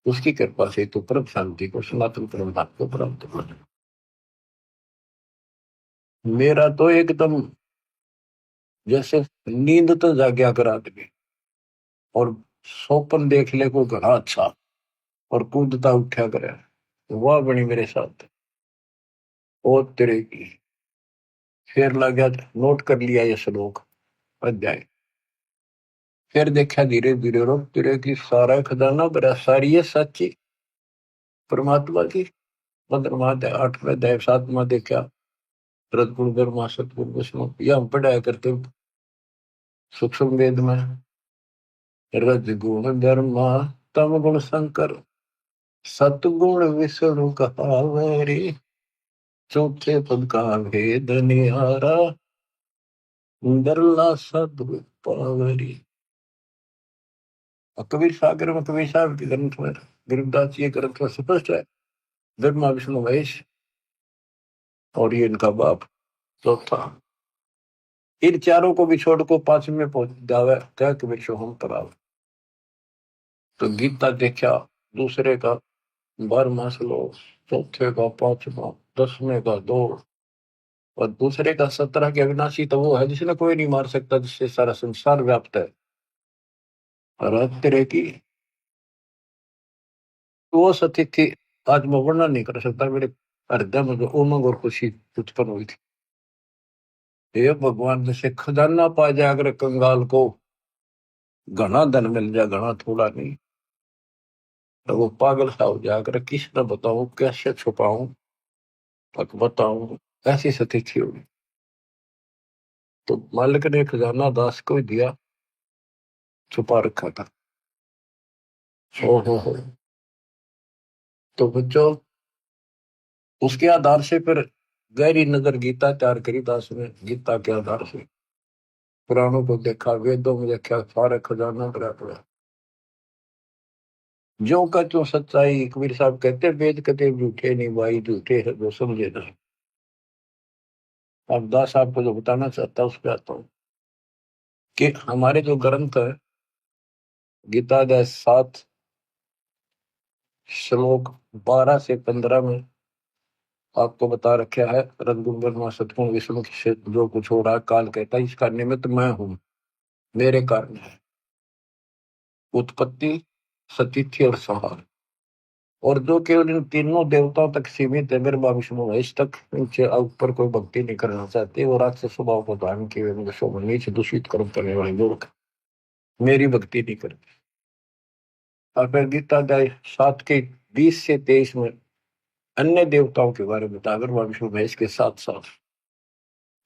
उसकी कृपा से तो परम शांति को, सनातन परम धाम को प्राप्त कर। मेरा तो एकदम जैसे नींद तो जाग्या कर आदमी और सौपन देख ले को घना अच्छा और कूदता उठा करे, वह बनी मेरे साथ। ओ तेरे की फिर लगा, नोट कर लिया ये श्लोक अध्याय। फिर देखा धीरे धीरे रोक तेरे की सारा खजाना बड़ा सारी है सच्ची परमात्मा की। 15वां अध्याय 8वें अध्याय 7वां देखा, रजगुण धर्मा सतगुण विष्णु, यह हम पढ़ाया करते सूक्ष्म वेद में। रजगुण धर्मा तम गुण शंकर, सतगुण विष्णु कहावरी, चौथे पद का भेद निहारा, दरला सदगुण पावरी। कबीर सागर में, कबीर साहब के ग्रंथ में, गरीबदास जी के ग्रंथ में स्पष्ट है, धर्मा विष्णु महेश और ये इनका बाप चौथा। इन चारों को भी छोड़ को 5वें में पहुंच जावे क्या कि विश्व हम पराव। तो गीता देखा दूसरे का 12वां श्लोक, चौथे का 5वां, 10वें का 2, और दूसरे का 17 के अविनाशी तो वो है जिसने कोई नहीं मार सकता, जिससे सारा संसार व्याप्त है। और तेरे की वो सतिथि आज मैं वर्णन नहीं कर सकता, मेरे हृदय में जो उमंग और खुशी उत्पन्न हुई थी। हे भगवान, जैसे खजाना पा जाए अगर कंगाल को, घना धन मिल जाए, घना थोड़ा नहीं, तो वो पागल सा हो जाए अगर किस न बताऊं, कैसे छुपाऊं, तक बताऊं, ऐसी स्थिति होगी। तो मालिक ने खजाना दास को ही दिया, छुपा रखा था। हो। तो बच्चों, उसके आधार से फिर गहरी नजर गीता तैयार करी दास ने। गीता के आधार से पुराणों को देखा, वेदों में देखा, सारे खजाना भरा पड़ा। ज्यों का त्यों सच्चाई, कबीर साहब कहते हैं, वेद कते झूठे नहीं भाई, झूठे है जो समझे ना। अब दास आपको जो बताना चाहता हूं उस पर आता हूँ कि हमारे जो ग्रंथ है, गीता अध्याय 7 श्लोक 12 से 15 में आपको बता रखा है, रघुकुल ब्रह्मा सतगुण विष्णु से जो कुछ हो रहा है, काल कहता है इसका निमित्त मैं हूं, मेरे कारण है उत्पत्ति, सतिथि और संहार। और जो केवल इन तीनों देवताओं तक सीमित है, ब्रह्मा विष्णु महेश तक, इनसे ऊपर कोई भक्ति नहीं करना चाहते, वो राक्षस स्वभाव को धारण किए नीच दूषित कर्म करने वाले लोग मेरी भक्ति नहीं करते। और फिर गीता अध्याय 7 के 20 से 23 में अन्य देवताओं के बारे में बता, ब्रह्मा विष्णु महेश के साथ साथ,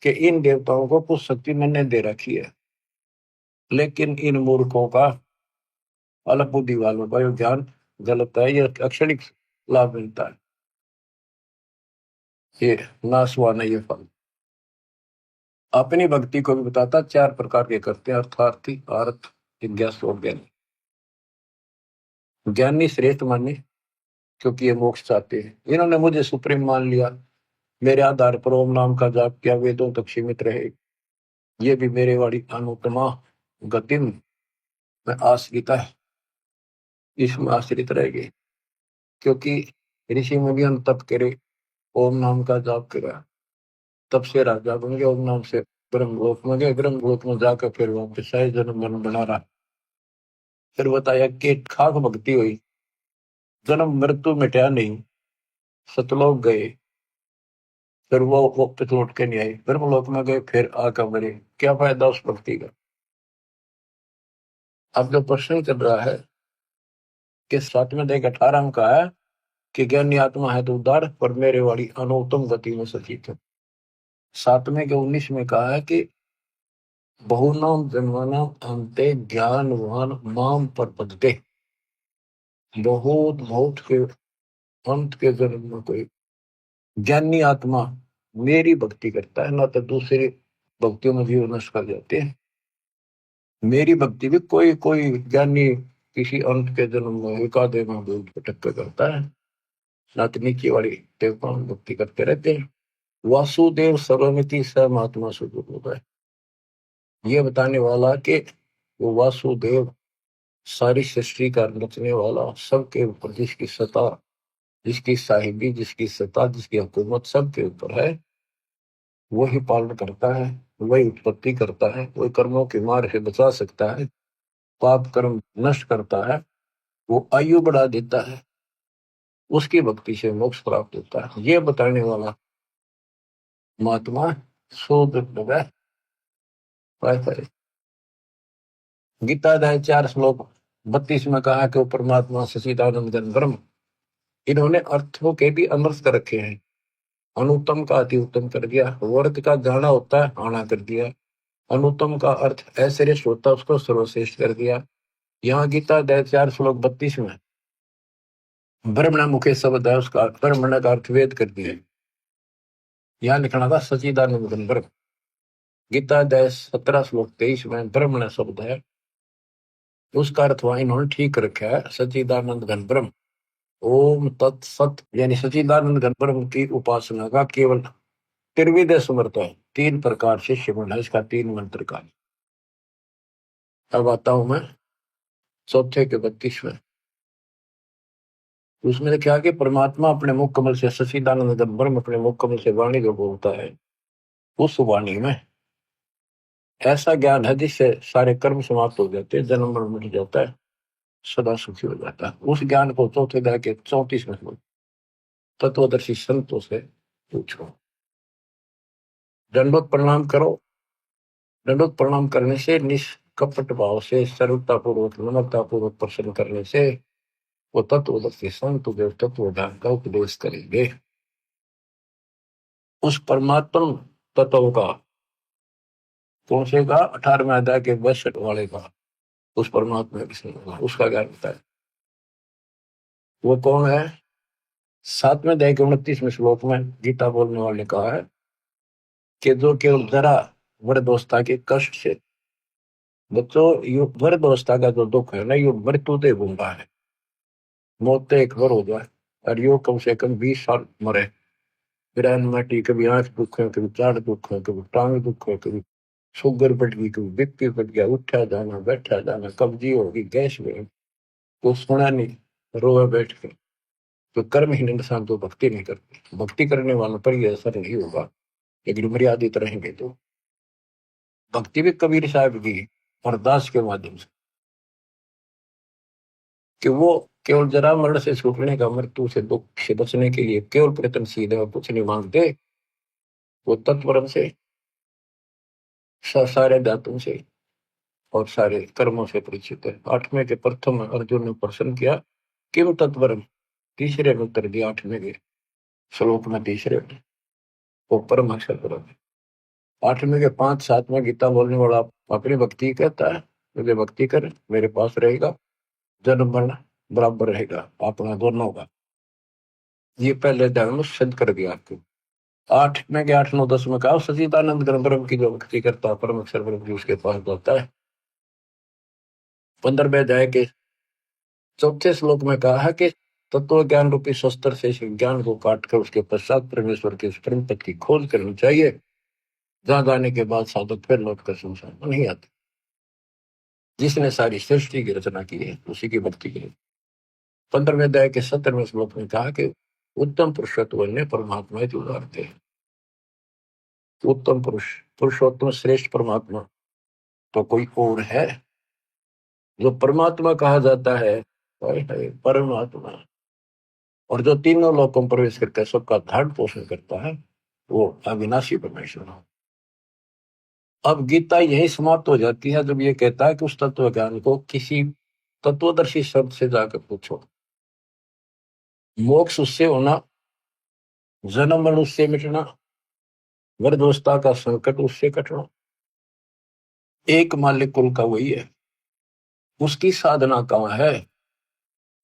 कि इन देवताओं को कुछ शक्ति मैंने दे रखी है, लेकिन इन मूर्खों का, अल्प बुद्धि वालों का ये ज्ञान गलत है, ये अक्षणिक लाभ मिलता है, ये नाशवान है ये फल। अपनी भक्ति को भी बताता, 4 प्रकार के करते हैं, अर्थार्थी, आर्थ, जिज्ञासु और ज्ञानी। ज्ञानी श्रेष्ठ माने क्योंकि ये मोक्ष चाहते हैं, इन्होंने मुझे सुप्रीम मान लिया, मेरे आधार पर ओम नाम का जाप किया, वेदों तक सीमित रहे, ये भी मेरे वाली अनुपमा गतिम में आश्रिता है, इसमें आश्रित रहेगी। क्योंकि ऋषि मुनियों ने तप करे, ओम नाम का जाप करा, तब से राजा बन गए, ओम नाम से ब्रह्मलोक में गए, ब्रह्मलोक में जाकर फिर वापस आए, जन्म मरण बना रहा। फिर बताया कि खाक भक्ति हुई, जन्म मृत्यु मिटा नहीं, सतलोक गए, फिर वो वापस लौट के नहीं आए, ब्रह्मलोक में गए, फिर आकर मरे, क्या फायदा उस भक्ति का। अब जो प्रश्न चल रहा है कि 7वें अध्याय 18 में कहा है कि ज्ञानी आत्मा है तो उदार, पर मेरे वाली अनुत्तम गति में सचित है। 7वें के 19 में कहा है कि बहुनाम जन्मानाम अंते ज्ञानवान माम प्रपद्यते, बहुत बहुत के अंत के जन्म में कोई ज्ञानी आत्मा मेरी भक्ति करता है, ना तो दूसरी भक्तियों में जीवन नष्ट कर जाते हैं। मेरी भक्ति भी कोई कोई ज्ञानी किसी अंत के जन्म में एकादे में भटक कर करता है, ना तो नीचे वाली देवताओं में भक्ति करते रहते हैं। वासुदेव सर्वमिति स महात्मा स्वरूप होता है, ये बताने वाला कि वो वासुदेव सारी सृष्टि का रचने वाला, सबके ऊपर जिसकी सत्ता, जिसकी साहिबी, जिसकी सत्ता, जिसकी हुकूमत सबके ऊपर है, वही पालन करता है, वही उत्पत्ति करता है, वही कर्मों की मार से बचा सकता है, पाप कर्म नष्ट करता है, वो आयु बढ़ा देता है, उसकी भक्ति से मोक्ष प्राप्त होता है, ये बताने वाला महात्मा शोध गीता अध्याय 4 श्लोक 32 में कहा कि वो परमात्मा सच्चिदानंद घन ब्रह्म, इन्होंने अर्थों के भी अनर्थ कर रखे हैं, अनुत्तम का अति उत्तम कर दिया, वर्ग का जाना होता है आना कर दिया, अनुत्तम का अर्थ अश्रेष्ठ होता है उसको सर्वश्रेष्ठ कर दिया। यहाँ गीता अध्याय 4 श्लोक 32 में ब्रह्मण मुखे शब्द है, उसका ब्रह्मण का अर्थ वेद कर दिया, यहाँ लिखना था सच्चिदानंद घन ब्रह्म। गीता अध्याय 17 श्लोक 23 में ब्रह्मण शब्द है, उसका अर्थ वहां इन्होंने ठीक रखा है, सच्चिदानंद घन ब्रह्म। ओम तत्सत यानी सच्चिदानंद घन ब्रह्म की उपासना का केवल त्रिविध समर्थ है, 3 प्रकार से शिवन है इसका, 3 मंत्र का। अब आता हूं मैं चौथे के 32 में, उसमें लिखा कि परमात्मा अपने मुख कमल से, सच्चिदानंद घन ब्रह्म अपने मुख कमल से वाणी जो बोलता है, उस वाणी में ऐसा ज्ञान है जिससे सारे कर्म समाप्त हो जाते हैं, जन्म मरण मिट जाता है, सदा सुखी हो जाता है। उस ज्ञान को चौथे अध्याय के 34 में तत्वदर्शी संतों से पूछो। दंडोत प्रणाम करो, दंडोत प्रणाम करने से, निष्कपट भाव से, सरलता पूर्वक, नम्रता पूर्वक प्रश्न करने से वो तत्वदर्शी संत जो तत्व ज्ञान का उपदेश करेंगे। उस परमात्मा तत्व का, कौन से का, 18वें अध्याय के 62 वाले का, उस परमात्मा उसका ज्ञान होता है। वो कौन है? 7वें अध्याय के 29वें श्लोक में गीता बोलने वाले ने कहा है कि जो केवल जरा वृद्धावस्था के कष्ट से, बच्चों वृद्धावस्था का जो दुख है ना, ये मृत्यु से भूंगा है, मौत तो एक बार हो जाए, और यो कम से कम 20 साल मरे। फिर एनमाटी, कभी आंख दुख है, कभी चार दुख है, कभी टांग दुख है, कभी शुगर बढ़ गई, कभी बीपी बढ़ गया, उठा जाना बैठा जाना, कब्जी होगी, गैस में को सुना नहीं, रोए बैठ के। तो कर्महीन इंसान तो भक्ति नहीं करते, भक्ति करने वालों पर यह असर नहीं होगा, लेकिन मर्यादित रहेंगे तो। भक्ति भी कबीर साहब की अरदास के माध्यम से, कि वो केवल जरा मरण से छूटने का, मृत्यु से दुख से बचने के लिए केवल प्रयत्नशील है और कुछ नहीं मांगते। वो तत्परम से, सारे दातों से और सारे कर्मों से परिचित है। आठवें के प्रथम अर्जुन ने प्रश्न किया, किम तत्परम, तीसरे में उत्तर दिया, आठवें के श्लोक में तीसरे में, वो परम अक्षर परम है। आठवें के 5-7 में गीता बोलने वाला अपनी भक्ति कहता है, मुझे भक्ति कर मेरे पास रहेगा, जन्म मरण बराबर रहेगा अपना दोनों का। ये पहले अध्याय में सिद्ध कर दिया आपको। 8 में के 8, 9, 10 में कहा, सचिदानंद ब्रह्म की जो भक्ति करता है परम अक्षर ब्रह्म जी उसके पास जाता है। 15वें अध्याय के चौथे श्लोक में कहा है कि तत्व ज्ञान रूपी शस्त्र से इस ज्ञान को काट कर उसके पश्चात परमेश्वर के परम पद की खोज करनी चाहिए, जहां जाने के बाद साधक फिर लौट कर संसार में नहीं आते। जिसने सारी सृष्टि की रचना की है उसी की भक्ति की। 15वें अध्याय के 17वें श्लोक में कहा कि उत्तम पुरुषत्व ने परमात्मा ही उदारते हैं। उत्तम पुरुष, पुरुषोत्तम श्रेष्ठ परमात्मा तो कोई और है जो परमात्मा कहा जाता है? परमात्मा। और जो तीनों लोकों में प्रवेश करके सबका धारण पोषण करता है, वो अविनाशी परमेश्वर है। अब गीता यही समाप्त हो जाती है जब ये कहता है कि उस तत्व ज्ञान को किसी तत्वदर्शी शब्द से जाकर पूछो। मोक्ष उससे होना, जन्म मरण उससे मिटना, गर्भावस्था का संकट उससे कटना, एक मालिक कुल का वही है। उसकी साधना कहाँ है?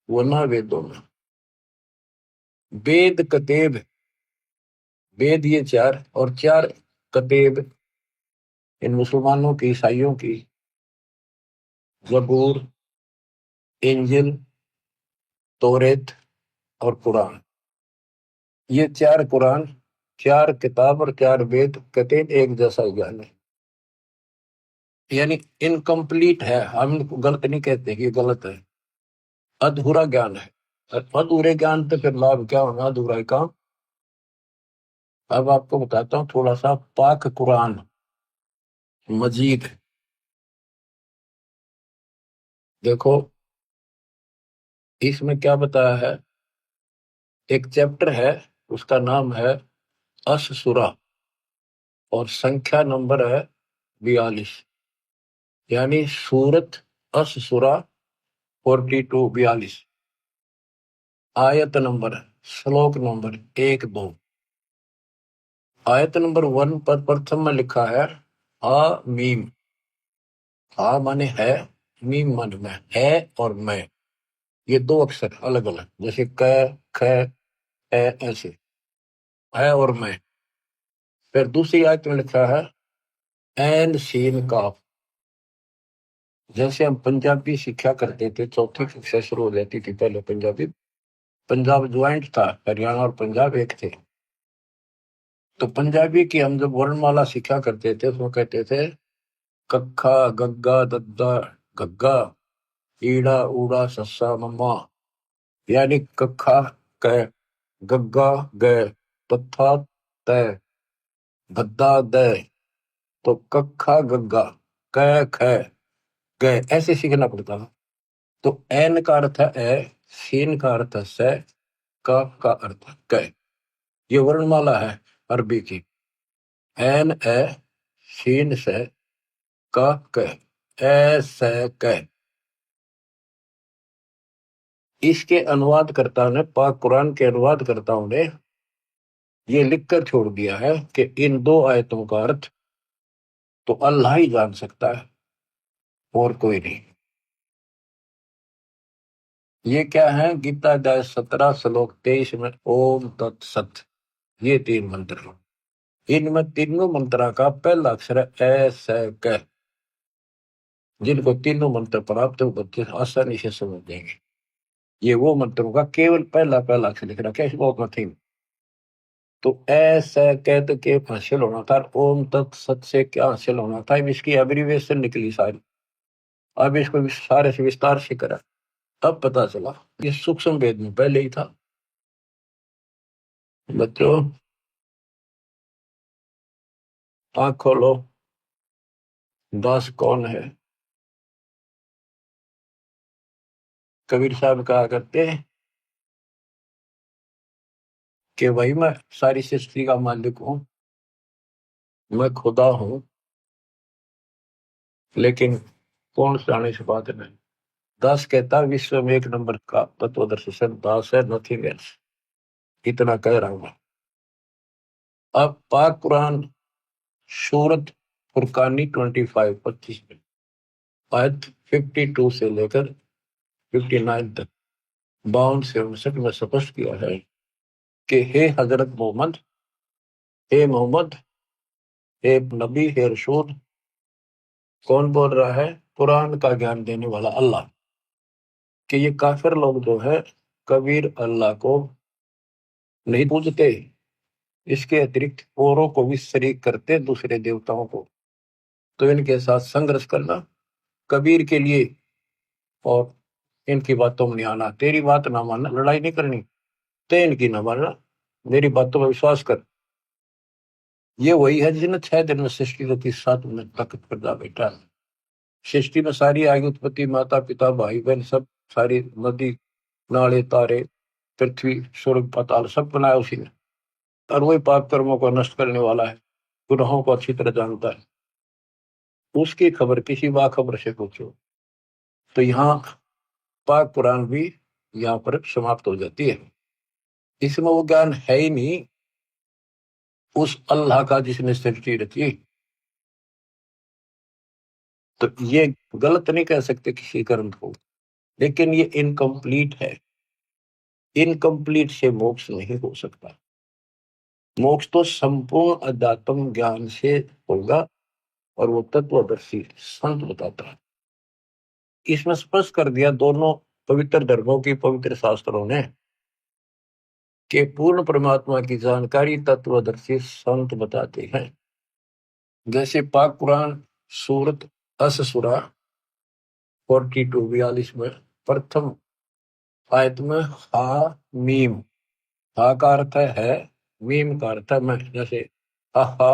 वो ना वेदों में। वेद कतेब, वेद ये 4 और 4 कतेब इन मुसलमानों की, ईसाइयों की, जबूर, इंजिल, तौरेत और कुरान। ये 4 कुरान, 4 किताब और 4 वेद कतेब एक जैसा ज्ञान है, यानी इनकम्प्लीट है। हम इनको गलत नहीं कहते कि ये गलत है, अधूरा ज्ञान है। अधूरे ज्ञान तो फिर लाभ क्या होगा, अधूरा ही काम। अब आपको बताता हूँ थोड़ा सा पाक कुरान मजीद। देखो इसमें क्या बताया है। एक चैप्टर है, उसका नाम है अश-सूरा और संख्या नंबर है 42, यानी सूरत अश-सूरा 42, आयत नंबर, श्लोक नंबर 1-2। आयत नंबर 1 पर प्रथम में लिखा है आ मीम। आ माने है, मीम माने मैं, है और मैं, ये 2 अक्षर अलग अलग, जैसे क, ख, ए, ऐसे है और मैं। फिर दूसरी आयत में लिखा है एन सीन काफ। जैसे हम पंजाबी सीखा करते थे, चौथी कक्षा शुरू हो जाती थी पहले पंजाबी, पंजाब ज्वाइंट था, हरियाणा और पंजाब एक थे। तो पंजाबी की हम जब वर्णमाला सीखा करते थे तो कहते थे कक्खा गग्गा दद्दा गग्गा, ईड़ा ऊड़ा सस्सा मम्मा, यानी कक्खा क, गग्गा ग, तथा तय, गद्दा द। तो कक्खा गग्गा, क ख ग, ऐसे सीखना पड़ता है। तो एन का अर्थ है ए, सीन का अर्थ है से, का अर्थ है क। ये वर्णमाला है अरबी की। एन ए, सीन से, का क, ए से क। इसके अनुवादकर्ता ने, पाक कुरान के अनुवादकर्ताओं ने ये लिखकर छोड़ दिया है कि इन 2 आयतों का अर्थ तो अल्लाह ही जान सकता है और कोई नहीं। ये क्या है? गीता अध्याय 17 श्लोक 23 में ओम तत्सत, ये 3 मंत्र। इनमें तीनों मंत्रा का पहला अक्षर है ए से क। जिनको तीनों मंत्र प्राप्त है वो बच्चे आसानी से समझ जाएंगे। ये वो मंत्रों का केवल पहला पहला अक्षर लिख रखा है, इस बहुत नथिंग। तो ऐसा कहते के हासिल होना था, ओम तत्सत से क्या हासिल होना था, अब इसकी एब्रीविएशन निकली सारी। अब इसको सारे से विस्तार से करा, तब पता चला ये सूक्ष्म वेद में पहले ही था। बच्चों आंख खोलो, दास कौन है? कबीर साहब कहा करते हैं कि वही मैं सारी सृष्टि का मालिक हूं, मैं खुदा हूं, लेकिन कौन जाने से बात नहीं। दास कहता विश्व में एक नंबर का तत्वदर्शी संत दास है, नथिंग एल्स। इतना कह रहा हूं मैं। अब पाक कुरान सूरत फुरकानी 25 में आयत 52 से लेकर 59 तक 52 से 59 में स्पष्ट किया है कि हे हजरत मोहम्मद, हे मोहम्मद, हे नबी, हे रसूल। कौन बोल रहा है? कुरान का ज्ञान देने वाला अल्लाह। कि ये काफिर लोग जो है कबीर अल्लाह को नहीं पूजते, इसके अतिरिक्त औरों को भी शरीक करते, दूसरे देवताओं को। तो इनके साथ संघर्ष करना कबीर के लिए, और इनकी बातों में नहीं आना। तेरी बात ना मानना, लड़ाई नहीं करनी, ते इनकी ना मानना, मेरी बातों में विश्वास कर। ये वही है जिसने 6 दिन में सृष्टि रची, 7 दिन तक पैदा बैठा। सृष्टि में सारी आयु उत्पत्ति, माता पिता भाई बहन सब, सारी नदी नाले तारे पृथ्वी स्वर्ग पाताल सब बनाया उसी ने। और वही पाप कर्मों को नष्ट करने वाला है, गुनाहों को अच्छी तरह जानता है। उसकी खबर किसी बाखबर से पूछो। तो यहाँ पाक कुरान भी यहाँ पर समाप्त हो जाती है। इसमें वो ज्ञान है ही नहीं उस अल्लाह का जिसने सृष्टि रची। तो ये गलत नहीं कह सकते किसी ग्रंथ को, लेकिन ये इनकम्प्लीट है। इनकम्प्लीट से मोक्ष नहीं हो सकता। मोक्ष तो संपूर्ण अध्यात्म ज्ञान से होगा, और वो तत्वदर्शी संत बताता है। इसमें स्पष्ट कर दिया दोनों पवित्र धर्मों की पवित्र शास्त्रों ने कि पूर्ण परमात्मा की जानकारी तत्वदर्शी संत बताते हैं। जैसे पाक कुरान सूरत अस-सूरा 42 में प्रथम आयत में हा मीम, हा का अर्थ है, मीम का अर्थ है मैं। जैसे हा,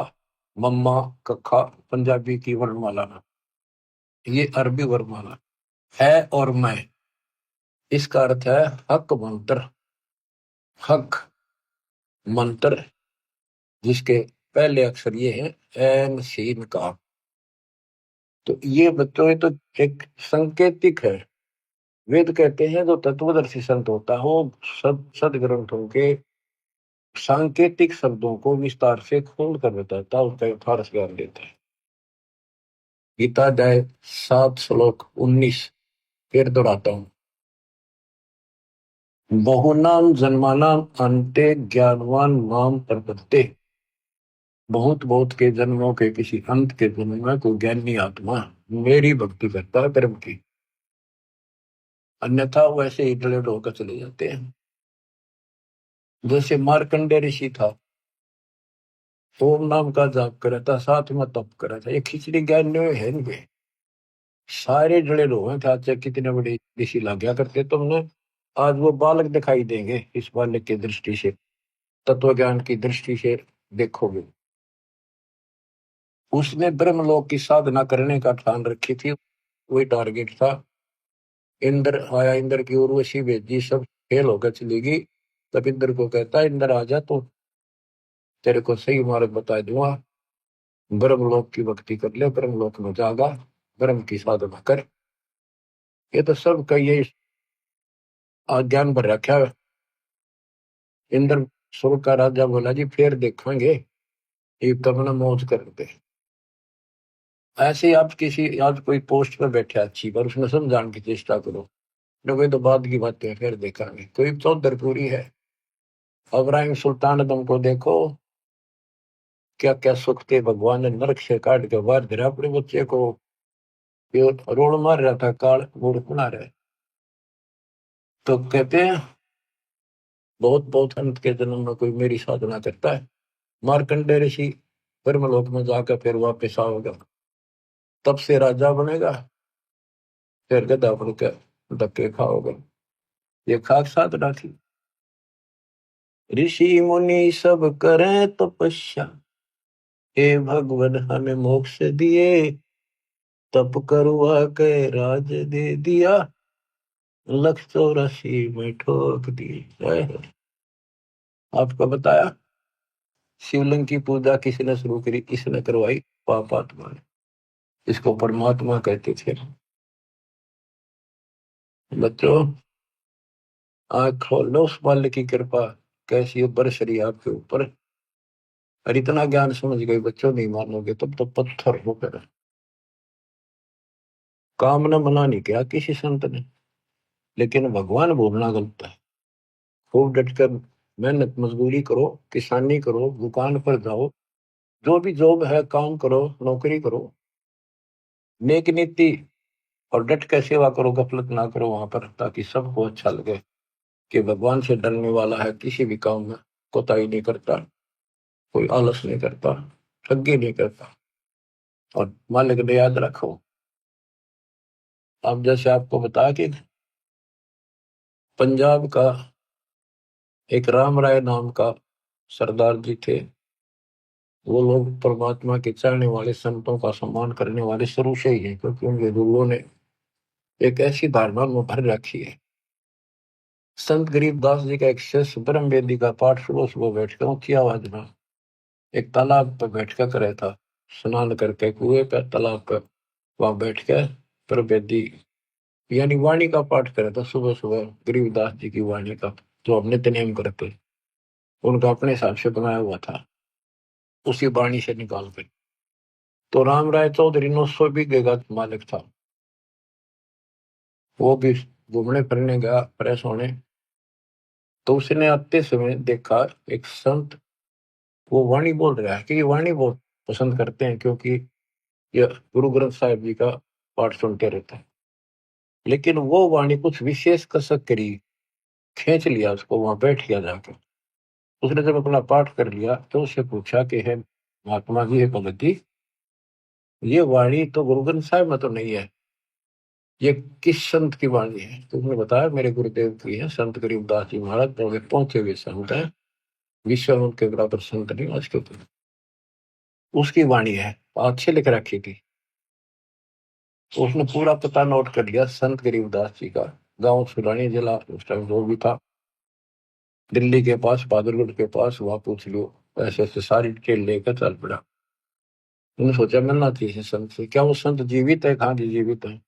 मम्मा, कखा पंजाबी की वर्णमाला में, ये अरबी वर्णमाला है। और मैं, इसका अर्थ है हक मंत्र। हक मंत्र जिसके पहले अक्षर ये है एन सीन का। तो ये बच्चों, ये तो एक संकेतिक है। वेद कहते हैं जो तत्वदर्शी संत होता है वो सदग्रंथों के सांकेतिक शब्दों को विस्तार से खोल कर बताता है, उसका यथार्थ ज्ञान देता है। गीता अध्याय 7 श्लोक 19 फिर दोहराता हूँ। बहुनाम जन्मानाम अंते ज्ञानवान नाम प्रपत्ते। बहुत बहुत के जन्मों के किसी अंत के जन्म में कोई ज्ञानी आत्मा मेरी भक्ति करता है कर्म की, अन्यथा वैसे ही डलेड होकर चले जाते हैं। जैसे मार्कंडे ऋषि था, ओम नाम का जाप करा था, साथ में तप करा था। ये खिचड़ी ज्ञान है नहीं, सारे जड़े लोग हैं। चाहे कितने बड़े ऋषि लग गया करते तुमने, आज वो बालक दिखाई देंगे। इस बालक की दृष्टि से, तत्व ज्ञान की दृष्टि से देखोगे। उसने ब्रह्मलोक की साधना करने का ठान रखी थी, वही टारगेट था। इंद्र आया, इंद्र की उर्वशी भेजी, सब फेल होकर चलेगी। तब इंद्र को कहता है, इंद्र आ जा, तो तेरे को सही मार्ग बता दूंगा। ब्रह्मलोक की भक्ति कर ले, ब्रह्मलोक में जागा, ब्रह्म की साधना कर। ये तो सब का ये ज्ञान भर रखा है। इंद्र स्वर्ग का राजा बोला जी फिर देखेंगे, ये तब ना मौज करते। ऐसे ही आप किसी आज कोई पोस्ट पर बैठे अच्छी पर उसमें समझाने की चेष्टा करो, कोई तो बाद की बातें फिर देखेंगे। कोई चौधरपुरी है, अब्राहिम सुल्तान तुमको देखो, क्या क्या सुख थे, भगवान ने नरक से काट के बाहर गिरा अपने बच्चे को। ये रोड मार रहा था, काल मूर्ख बना रहे। तो कहते हैं बहुत बहुत अंत के जन्म में कोई मेरी साधना करता है, मार्कंडेय ऋषि ब्रह्मलोक में जाकर फिर वापस आओगे, तब से राजा बनेगा, फिर गधा बन के धक्के खाओगे। ये खाक साधना थी। ऋषि मुनि सब करें तपस्या, हे भगवान हमें मोक्ष दिए, तप करवा के राज दे दिया, 184 में ठोक दी। आपको बताया शिवलिंग की पूजा किसने शुरू करी, किसने करवाई? पापात्मा ने। इसको परमात्मा कहते थे। बच्चों आँख खोल लो, उस मालिक की कृपा कैसी बरस रही आपके ऊपर। और इतना ज्ञान समझ गए बच्चों, नहीं मानोगे तब तो पत्थर हो कर। काम ने मना नहीं किया किसी संत ने, लेकिन भगवान बोलना गलत है। खूब डटकर मेहनत मजदूरी करो, किसानी करो, दुकान पर जाओ, जो भी जॉब है काम करो, नौकरी करो, नेक नीति और डट कर सेवा करो, गफलत ना करो वहां पर, ताकि सबको अच्छा लगे कि भगवान से डरने वाला है, किसी भी काम में कोताही नहीं करता, कोई आलस नहीं करता, ठगी नहीं करता। और मालिक ने याद रखो, अब जैसे आपको बताया कि पंजाब का एक राम राय नाम का सरदार जी थे। वो लोग परमात्मा के चाहने वाले, संतों का सम्मान करने वाले शुरू से ही हैं, क्योंकि उनके गुरुओं ने एक ऐसी धारणा में भर रखी है। संत गरीबदास जी का एक शिष्य ब्रह्म वेदी का पाठ सुबह सुबह बैठकर ऊंची आवाज में एक तालाब पर बैठकर करे था, स्नान करके कुएं पर, तालाब पर वहां बैठ कर ब्रह्म वेदी यानी वाणी का पाठ करे था सुबह सुबह, गरीबदास जी की वाणी का, जो हम नित्य नेम करते, उनका अपने हिसाब से बनाया हुआ था, उसी वाणी से निकाल कर। तो राम राय चौधरी 900 बीघे का मालिक था। वो भी घूमने फिरने गया फ्रेश होने, तो उसने आते समय देखा एक संत वो वाणी बोल रहा है, कि ये वाणी बहुत पसंद करते हैं, क्योंकि ये गुरु ग्रंथ साहिब जी का पाठ सुनते रहते हैं। लेकिन वो वाणी कुछ विशेष कसक करी, खींच लिया उसको, वहां बैठ गया जाकर। उसने जब अपना पाठ कर लिया तो उससे पूछा कि है महात्मा जी, है भगत जी, ये वाणी तो गुरु ग्रंथ साहिब में तो नहीं है, ये किस संत की वाणी है? तो उसने बताया मेरे गुरुदेव की है, संत गरीबदास जी महाराज, बड़े पहुंचे हुए संत है, विश्व में उनके बराबर संत नहीं आज के ऊपर। उसकी वाणी है, अच्छे लिख रखी थी। तो उसने पूरा पता नोट कर लिया संत गरीबदास जी का, गांव सुलानी जिला उस टाइम जो भी था, दिल्ली के पास, बहादुरगढ़ के पास, वहां पूछ लो। ऐसे ऐसे सारी डिटेल लेकर चल पड़ा। उन्होंने सोचा मिलना चाहिए संत से। क्या वो संत जीवित है? कहाँ जी जीवित है।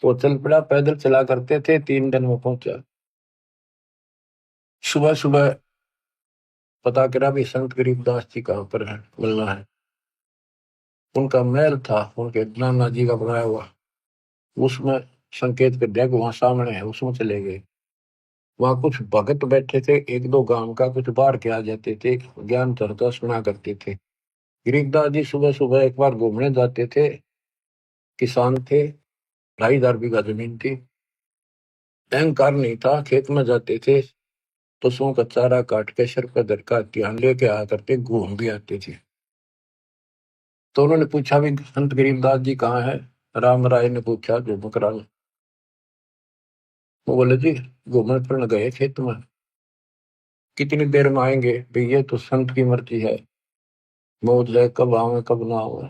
वो चल पड़ा, पैदल चला करते थे, 3 दिन में पहुंचा। सुबह सुबह पता करा भी संत गरीबदास जी कहाँ पर है, मिलना है। उनका महल था, उनके नाना जी का बनाया हुआ, उसमें संकेत कर दिया कि वहां सामने है, उसमें चले गए। वहां कुछ भगत बैठे थे, 1-2 गांव का, कुछ बाहर के आ जाते थे, ज्ञान चर्चा सुना करते थे। गरीबदास जी सुबह सुबह एक बार घूमने जाते थे, किसान थे, 2,500 बीघा जमीन थी, अहंकार नहीं था, खेत में जाते थे, पशुओं का चारा काट के सर पर धरका ध्यान लेके आया करते, घूम भी आते थे। तो उन्होंने पूछा भी संत गरीबदास जी कहाँ है? राम राय ने पूछा, जो बकराल। वो बोले जी घूमने फिरने गए खेत में। कितनी देर में आएंगे? भाई ये तो संत की मर्जी है, मौज है, कब आवे कब ना आवे।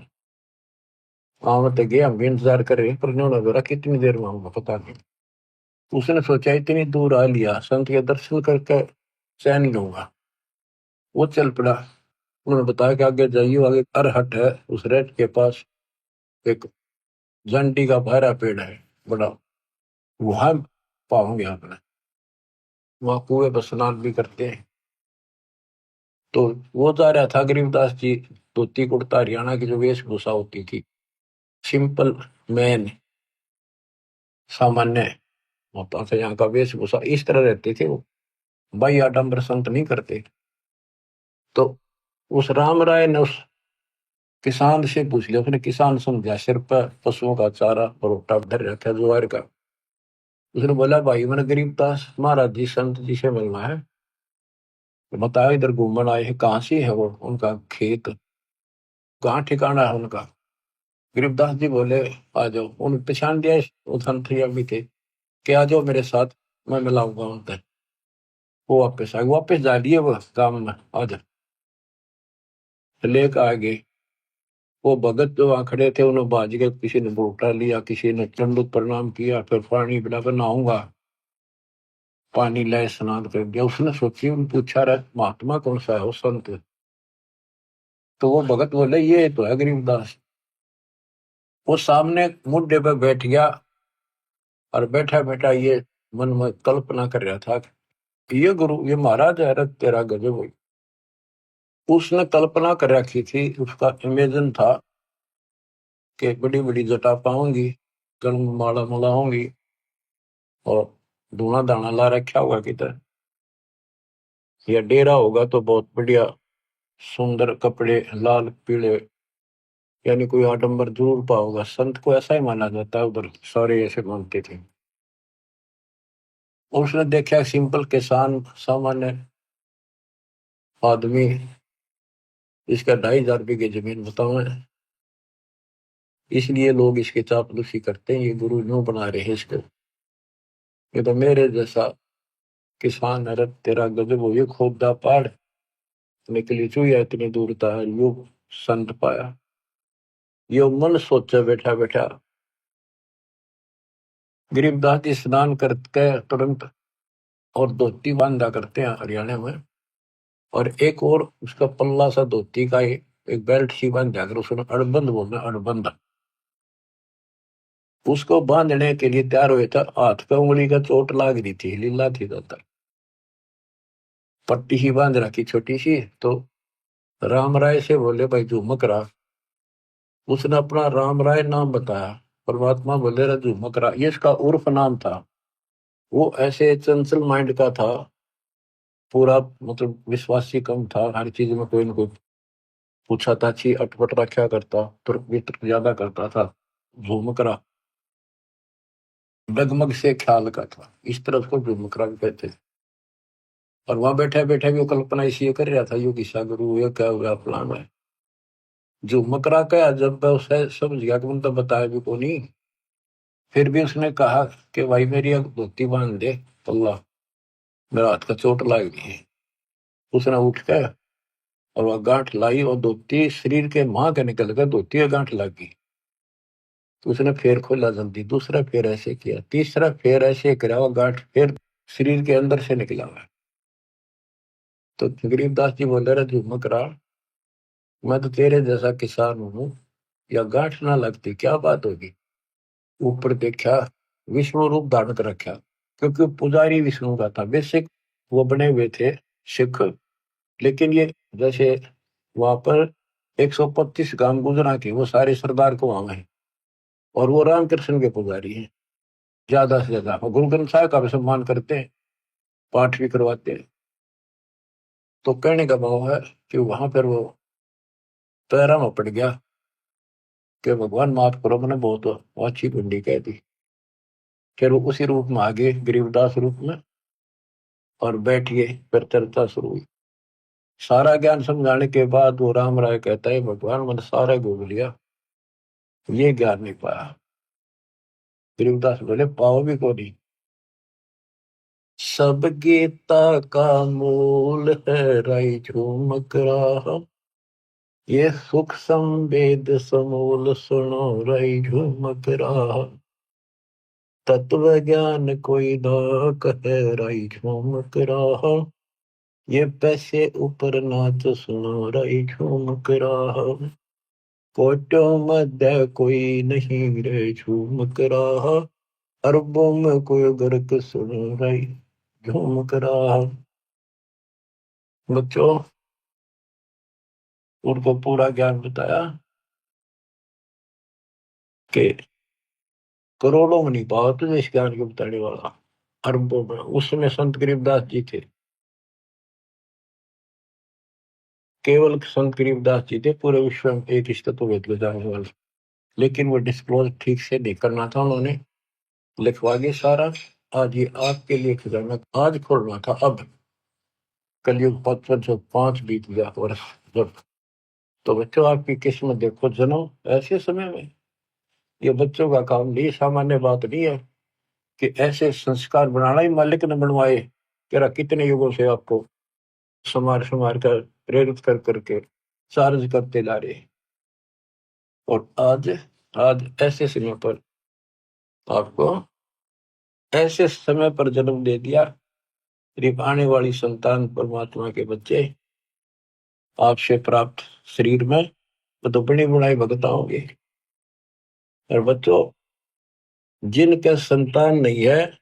आवे तो गए, हम भी इंतजार कर रहे हैं, पर उन्होंने बोला कितनी देर में आऊंगा पता नहीं। उसने सोचा इतनी दूर आ लिया, संत के दर्शन करके चैन लूंगा। वो चल पड़ा। उन्होंने बताया कि आगे जाइए, आगे अरहट है, उस रेट के पास एक जंडी का बहरा पेड़ है बड़ा, वहां पाओगे आपने। वहां कुएं पर स्नान भी करते हैं। तो वो जा रहा था गरीबदास जी, धोती कुर्ता हरियाणा की जो वेशभूषा होती थी, सिंपल मैन, सामान्य होता था यहाँ का वेशभूषा, इस तरह रहते थे वो, भाई आडम्बर संत नहीं करते। तो उस राम राय ने उस किसान से पूछ लिया, उसने किसान समझा, सिर पर पशुओं का चारा और रोटा धर रखा ज्वार का। उसने बोला भाई मैंने गरीबदास महाराज जी संत जी से मिलना है, तो बताया इधर घूमन आए हैं, कहाँ से है वो उनका खेत, कहाँ ठिकाना है उनका। गरीबदास जी बोले आ जाओ, उन्हें पहचान दिया वो संत जी अभी थे कि आ जाओ मेरे साथ, मैं मिलाऊंगा उनसे। वो वापस आए, वापस जा लिए वो गांव में, आ जा लेकर आ गए। वो भगत जो वहां खड़े थे उन्होंने बाज के, किसी ने बोटा लिया, किसी ने दंडवत प्रणाम किया, फिर पानी पिलाकर नहाऊंगा, पानी लाए स्नान कर दिया। उसने सोची, उन पूछा रहा महात्मा कौन सा है वो संत, तो वो भगत बोले ये तो है गरीबदास। वो सामने मुड्डे पे बैठ गया और बैठा बैठा ये मन में कल्पना कर रहा था, ये गुरु ये महाराज है, रख तेरा गजब हुई। उसने कल्पना कर रखी थी, उसका इमेजिन था कि बड़ी बड़ी जटा पाऊंगी, गल में माला मला होंगी और धूना दाना ला रखा होगा किधर, या डेरा होगा तो बहुत बढ़िया सुंदर कपड़े लाल पीले, यानी कोई आडंबर जरूर पाओगा। संत को ऐसा ही माना जाता है, उधर सारे ऐसे मानते थे। उसने देखा सिंपल किसान सामान्य आदमी, इसका 2,500 बीघे जमीन बताओ है, इसलिए लोग इसके चापलूसी करते हैं, ये गुरु यूं बना रहे हैं इसको, ये तो मेरे जैसा किसान है, तेरा गजब हो, ये खोदा पहाड़ निकली चुया इतनी दूर था, यू संत पाया। ये मन सोचा बैठा बैठा। गरीबदास जी स्नान करके तुरंत और धोती बांधा करते हैं हरियाणा में, और एक और उसका पल्ला सा धोती का एक बेल्ट सी बांधा कर, उसने अड़बंद बोलना, अड़बंद। उसको बांधने के लिए तैयार हुए था, हाथ पे उंगली का चोट लाग रही थी, लीला थी ज्यादा, पट्टी ही बांध रखी छोटी सी। तो राम राय से बोले भाई झुमक रहा, उसने अपना राम राय नाम बताया। परमात्मा बोले रहा झुमक रहा, ये इसका उर्फ नाम था। वो ऐसे चंचल माइंड का था, पूरा मतलब विश्वासी कम था, हर चीज में कोई ना कोई पूछा था, छी अटपट रखा करता, तुर्क वितर्क ज्यादा करता था, झुमकरा डगमग से ख्याल का था, इस तरह उसको झुमकरा भी कहते थे। और वहां बैठे बैठे भी वो कल्पना इसी कर रहा था, यो किसा गुरु ये क्या हुआ प्लान है। झुमकरा का जब मैं उसे समझ गया कि तो बताया भी को नहीं, फिर भी उसने कहा कि भाई मेरी एक धोती बांध दे, अल्लाह मेरा हाथ का चोट लग गई है। उसने उठ के और वह गांठ लाई, और धोती शरीर के मां के निकल गए, धोती और गांठ लग गई। तो उसने फिर खोला जल्दी, दूसरा फिर ऐसे किया, तीसरा फिर ऐसे करा, वो गांठ फिर शरीर के अंदर से निकला हुआ। तो गरीबदास जी बोले रहे झुमक रहा, मैं तो तेरे जैसा किसान हूं, या गांठ ना लगती क्या बात होगी। ऊपर देखा, विष्णु रूप धारण कर रखा, क्योंकि पुजारी विष्णु का था बेसिक, वो बने हुए थे सिख। लेकिन ये जैसे वहां पर 125 गांव गुजरा के वो सारे सरदार को वहां है, और वो रामकृष्ण के पुजारी हैं ज्यादा से ज्यादा, और गुरु ग्रंथ साहिब का भी सम्मान करते हैं, पाठ भी करवाते हैं। तो कहने का भाव है कि वहां पर वो पैरा में पड़ गया कि भगवान माफ करो, मैंने बहुत अच्छी गुंडी कह दी। फिर वो उसी रूप में आ गए, गरीबदास रूप में, और बैठ गए, फिर चर्चा शुरू हुई। सारा ज्ञान समझाने के बाद वो राम राय कहता है भगवान मैंने सारा घूम लिया, ये ज्ञान नहीं पाया। गरीबदास बोले पाओ भी को नहीं। सब गीता का मूल है राई झूमक रहा, ये सुख संवेद समूल सुनो राई झूमक रहा, तत्व ज्ञान कोई ना कहे राई झूमक रहा, ये पैसे ऊपर नाच सुनो राई झूमक रहा, कोटों मध्य कोई नहीं रे झूमक रहा, अरबों में कोई गर्क सुनो राई झूमक रहा। बच्चों उनको पूरा ज्ञान बताया कि करोड़ों में नहीं पाओ तुझे इस ज्ञान को बताने वाला, अरबों में। उस समय संत गरीबदास जी थे, केवल संत गरीबदास जी थे पूरे विश्व में एक रिश्ते तो वेद ले जाने वाले। लेकिन वो डिस्क्लोज ठीक से नहीं करना था, उन्होंने लिखवा के सारा, आज ये आपके लिए खजाना आज खोलना था। अब कलयुग 5 बीत गया वर्ष जब। तो बच्चों आपकी किस्मत देखो, जन्म ऐसे समय में, ये बच्चों का काम नहीं, सामान्य बात नहीं है कि ऐसे संस्कार बनाना ही मालिक ने बनवाए। तेरा कितने युगों से आपको संवार संवार कर प्रेरित कर करके चार्ज करते ला रहे, और आज आज ऐसे समय पर आपको ऐसे समय पर जन्म दे दिया। करीब आने वाली संतान परमात्मा के बच्चे आपसे प्राप्त शरीर में तो बड़ी बुढ़ाई भगता होंगे। और बच्चों जिनके संतान नहीं है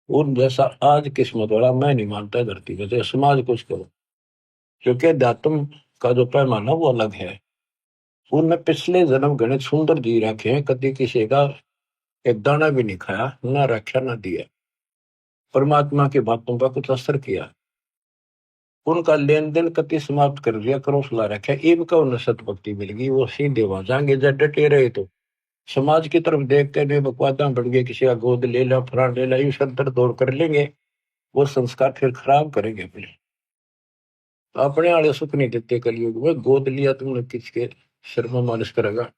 उन जैसा आज किस्मत वाला मैं नहीं मानता धरती में। तो समाज कुछ करो, क्योंकि अध्यात्म का जो पैमाना वो अलग है। उनने पिछले जन्म गणित सुंदर जी रखे हैं, कभी किसी का एक दाना भी नहीं खाया, ना रक्षा ना दिया, परमात्मा की बातों का कुछ असर किया, उनका लेन देन कति समाप्त कर दिया, करोसला रखा, इनका उन्हें सतभक्ति मिल गई, वो सीधे वहां जाएंगे। जब डटे रहे तो समाज की तरफ देखते हुए बकवादा बढ़ गए, किसी का गोद ले ला, फरान ले ला, यूं सर दौड़ कर लेंगे, वो संस्कार फिर खराब करेंगे अपने। अपने वाले सुख नहीं देते कलयुग में, गोद लिया तुमने किसके सिर में मालिश करेगा।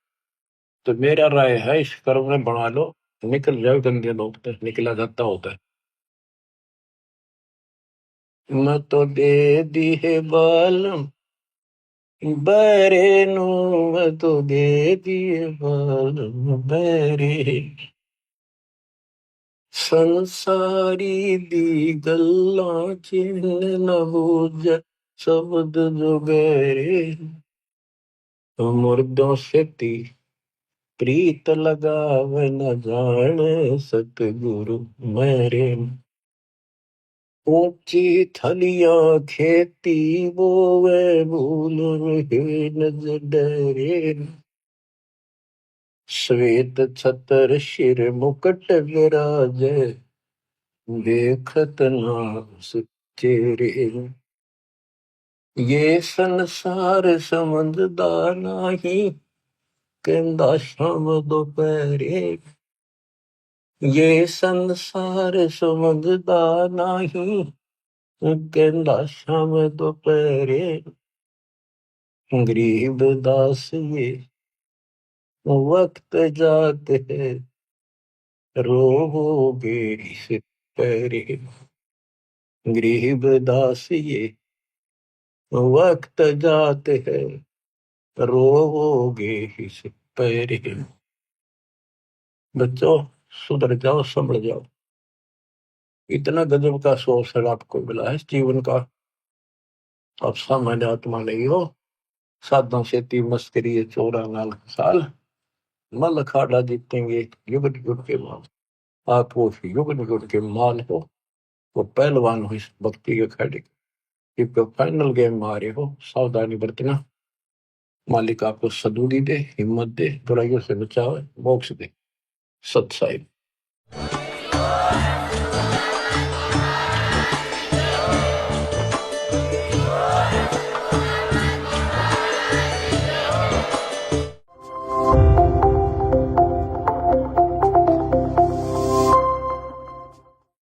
तो मेरा राय है इस कर्म में बना लो, निकल जाओ गंदे लोग तक, निकला जाता होता है। मैं तो दे दी है बालम बरे नू, मैं तो दे दिए बालम बरे, संसारी दी गल्लां चिन्ह न बूझ शब्द जो गहरे, मुर्दों से ती प्रीत लगावे न जाने सतगुरु मेरे। ऊंची थलियां खेती बोवे भूल रहे नजर डरे, श्वेत छतर शिर मुकुट विराजे, देखत नास चेहरे। ये संसार समझदा नाही, कहंदा शाम दोपहरे, ये संसार समझदा नाही, कहंदा शाम दोपहरे, गरीब दास ये वक्त जाते है, रोगे इस पहरे, गरीब दास ये वक्त जाते है, रोगे इस पहरे। बच्चों सुधर जाओ, संभल जाओ। इतना गजब का अवसर आपको मिला है जीवन का, आप सामान्य आत्मा नहीं हो। साधना से मस्करी 14 साल मल अखाड़ा जीतेंगे युग युग के बाद। आप वो युग युग के मान हो, वो पहलवान हो इस भक्ति के अखाड़े के, फाइनल गेम में आ रहे हो। सावधानी बरतना, मालिक आपको सदबुद्धि दे, हिम्मत दे, बुराइयों से बचावे, मोक्ष दे। सत साहिब।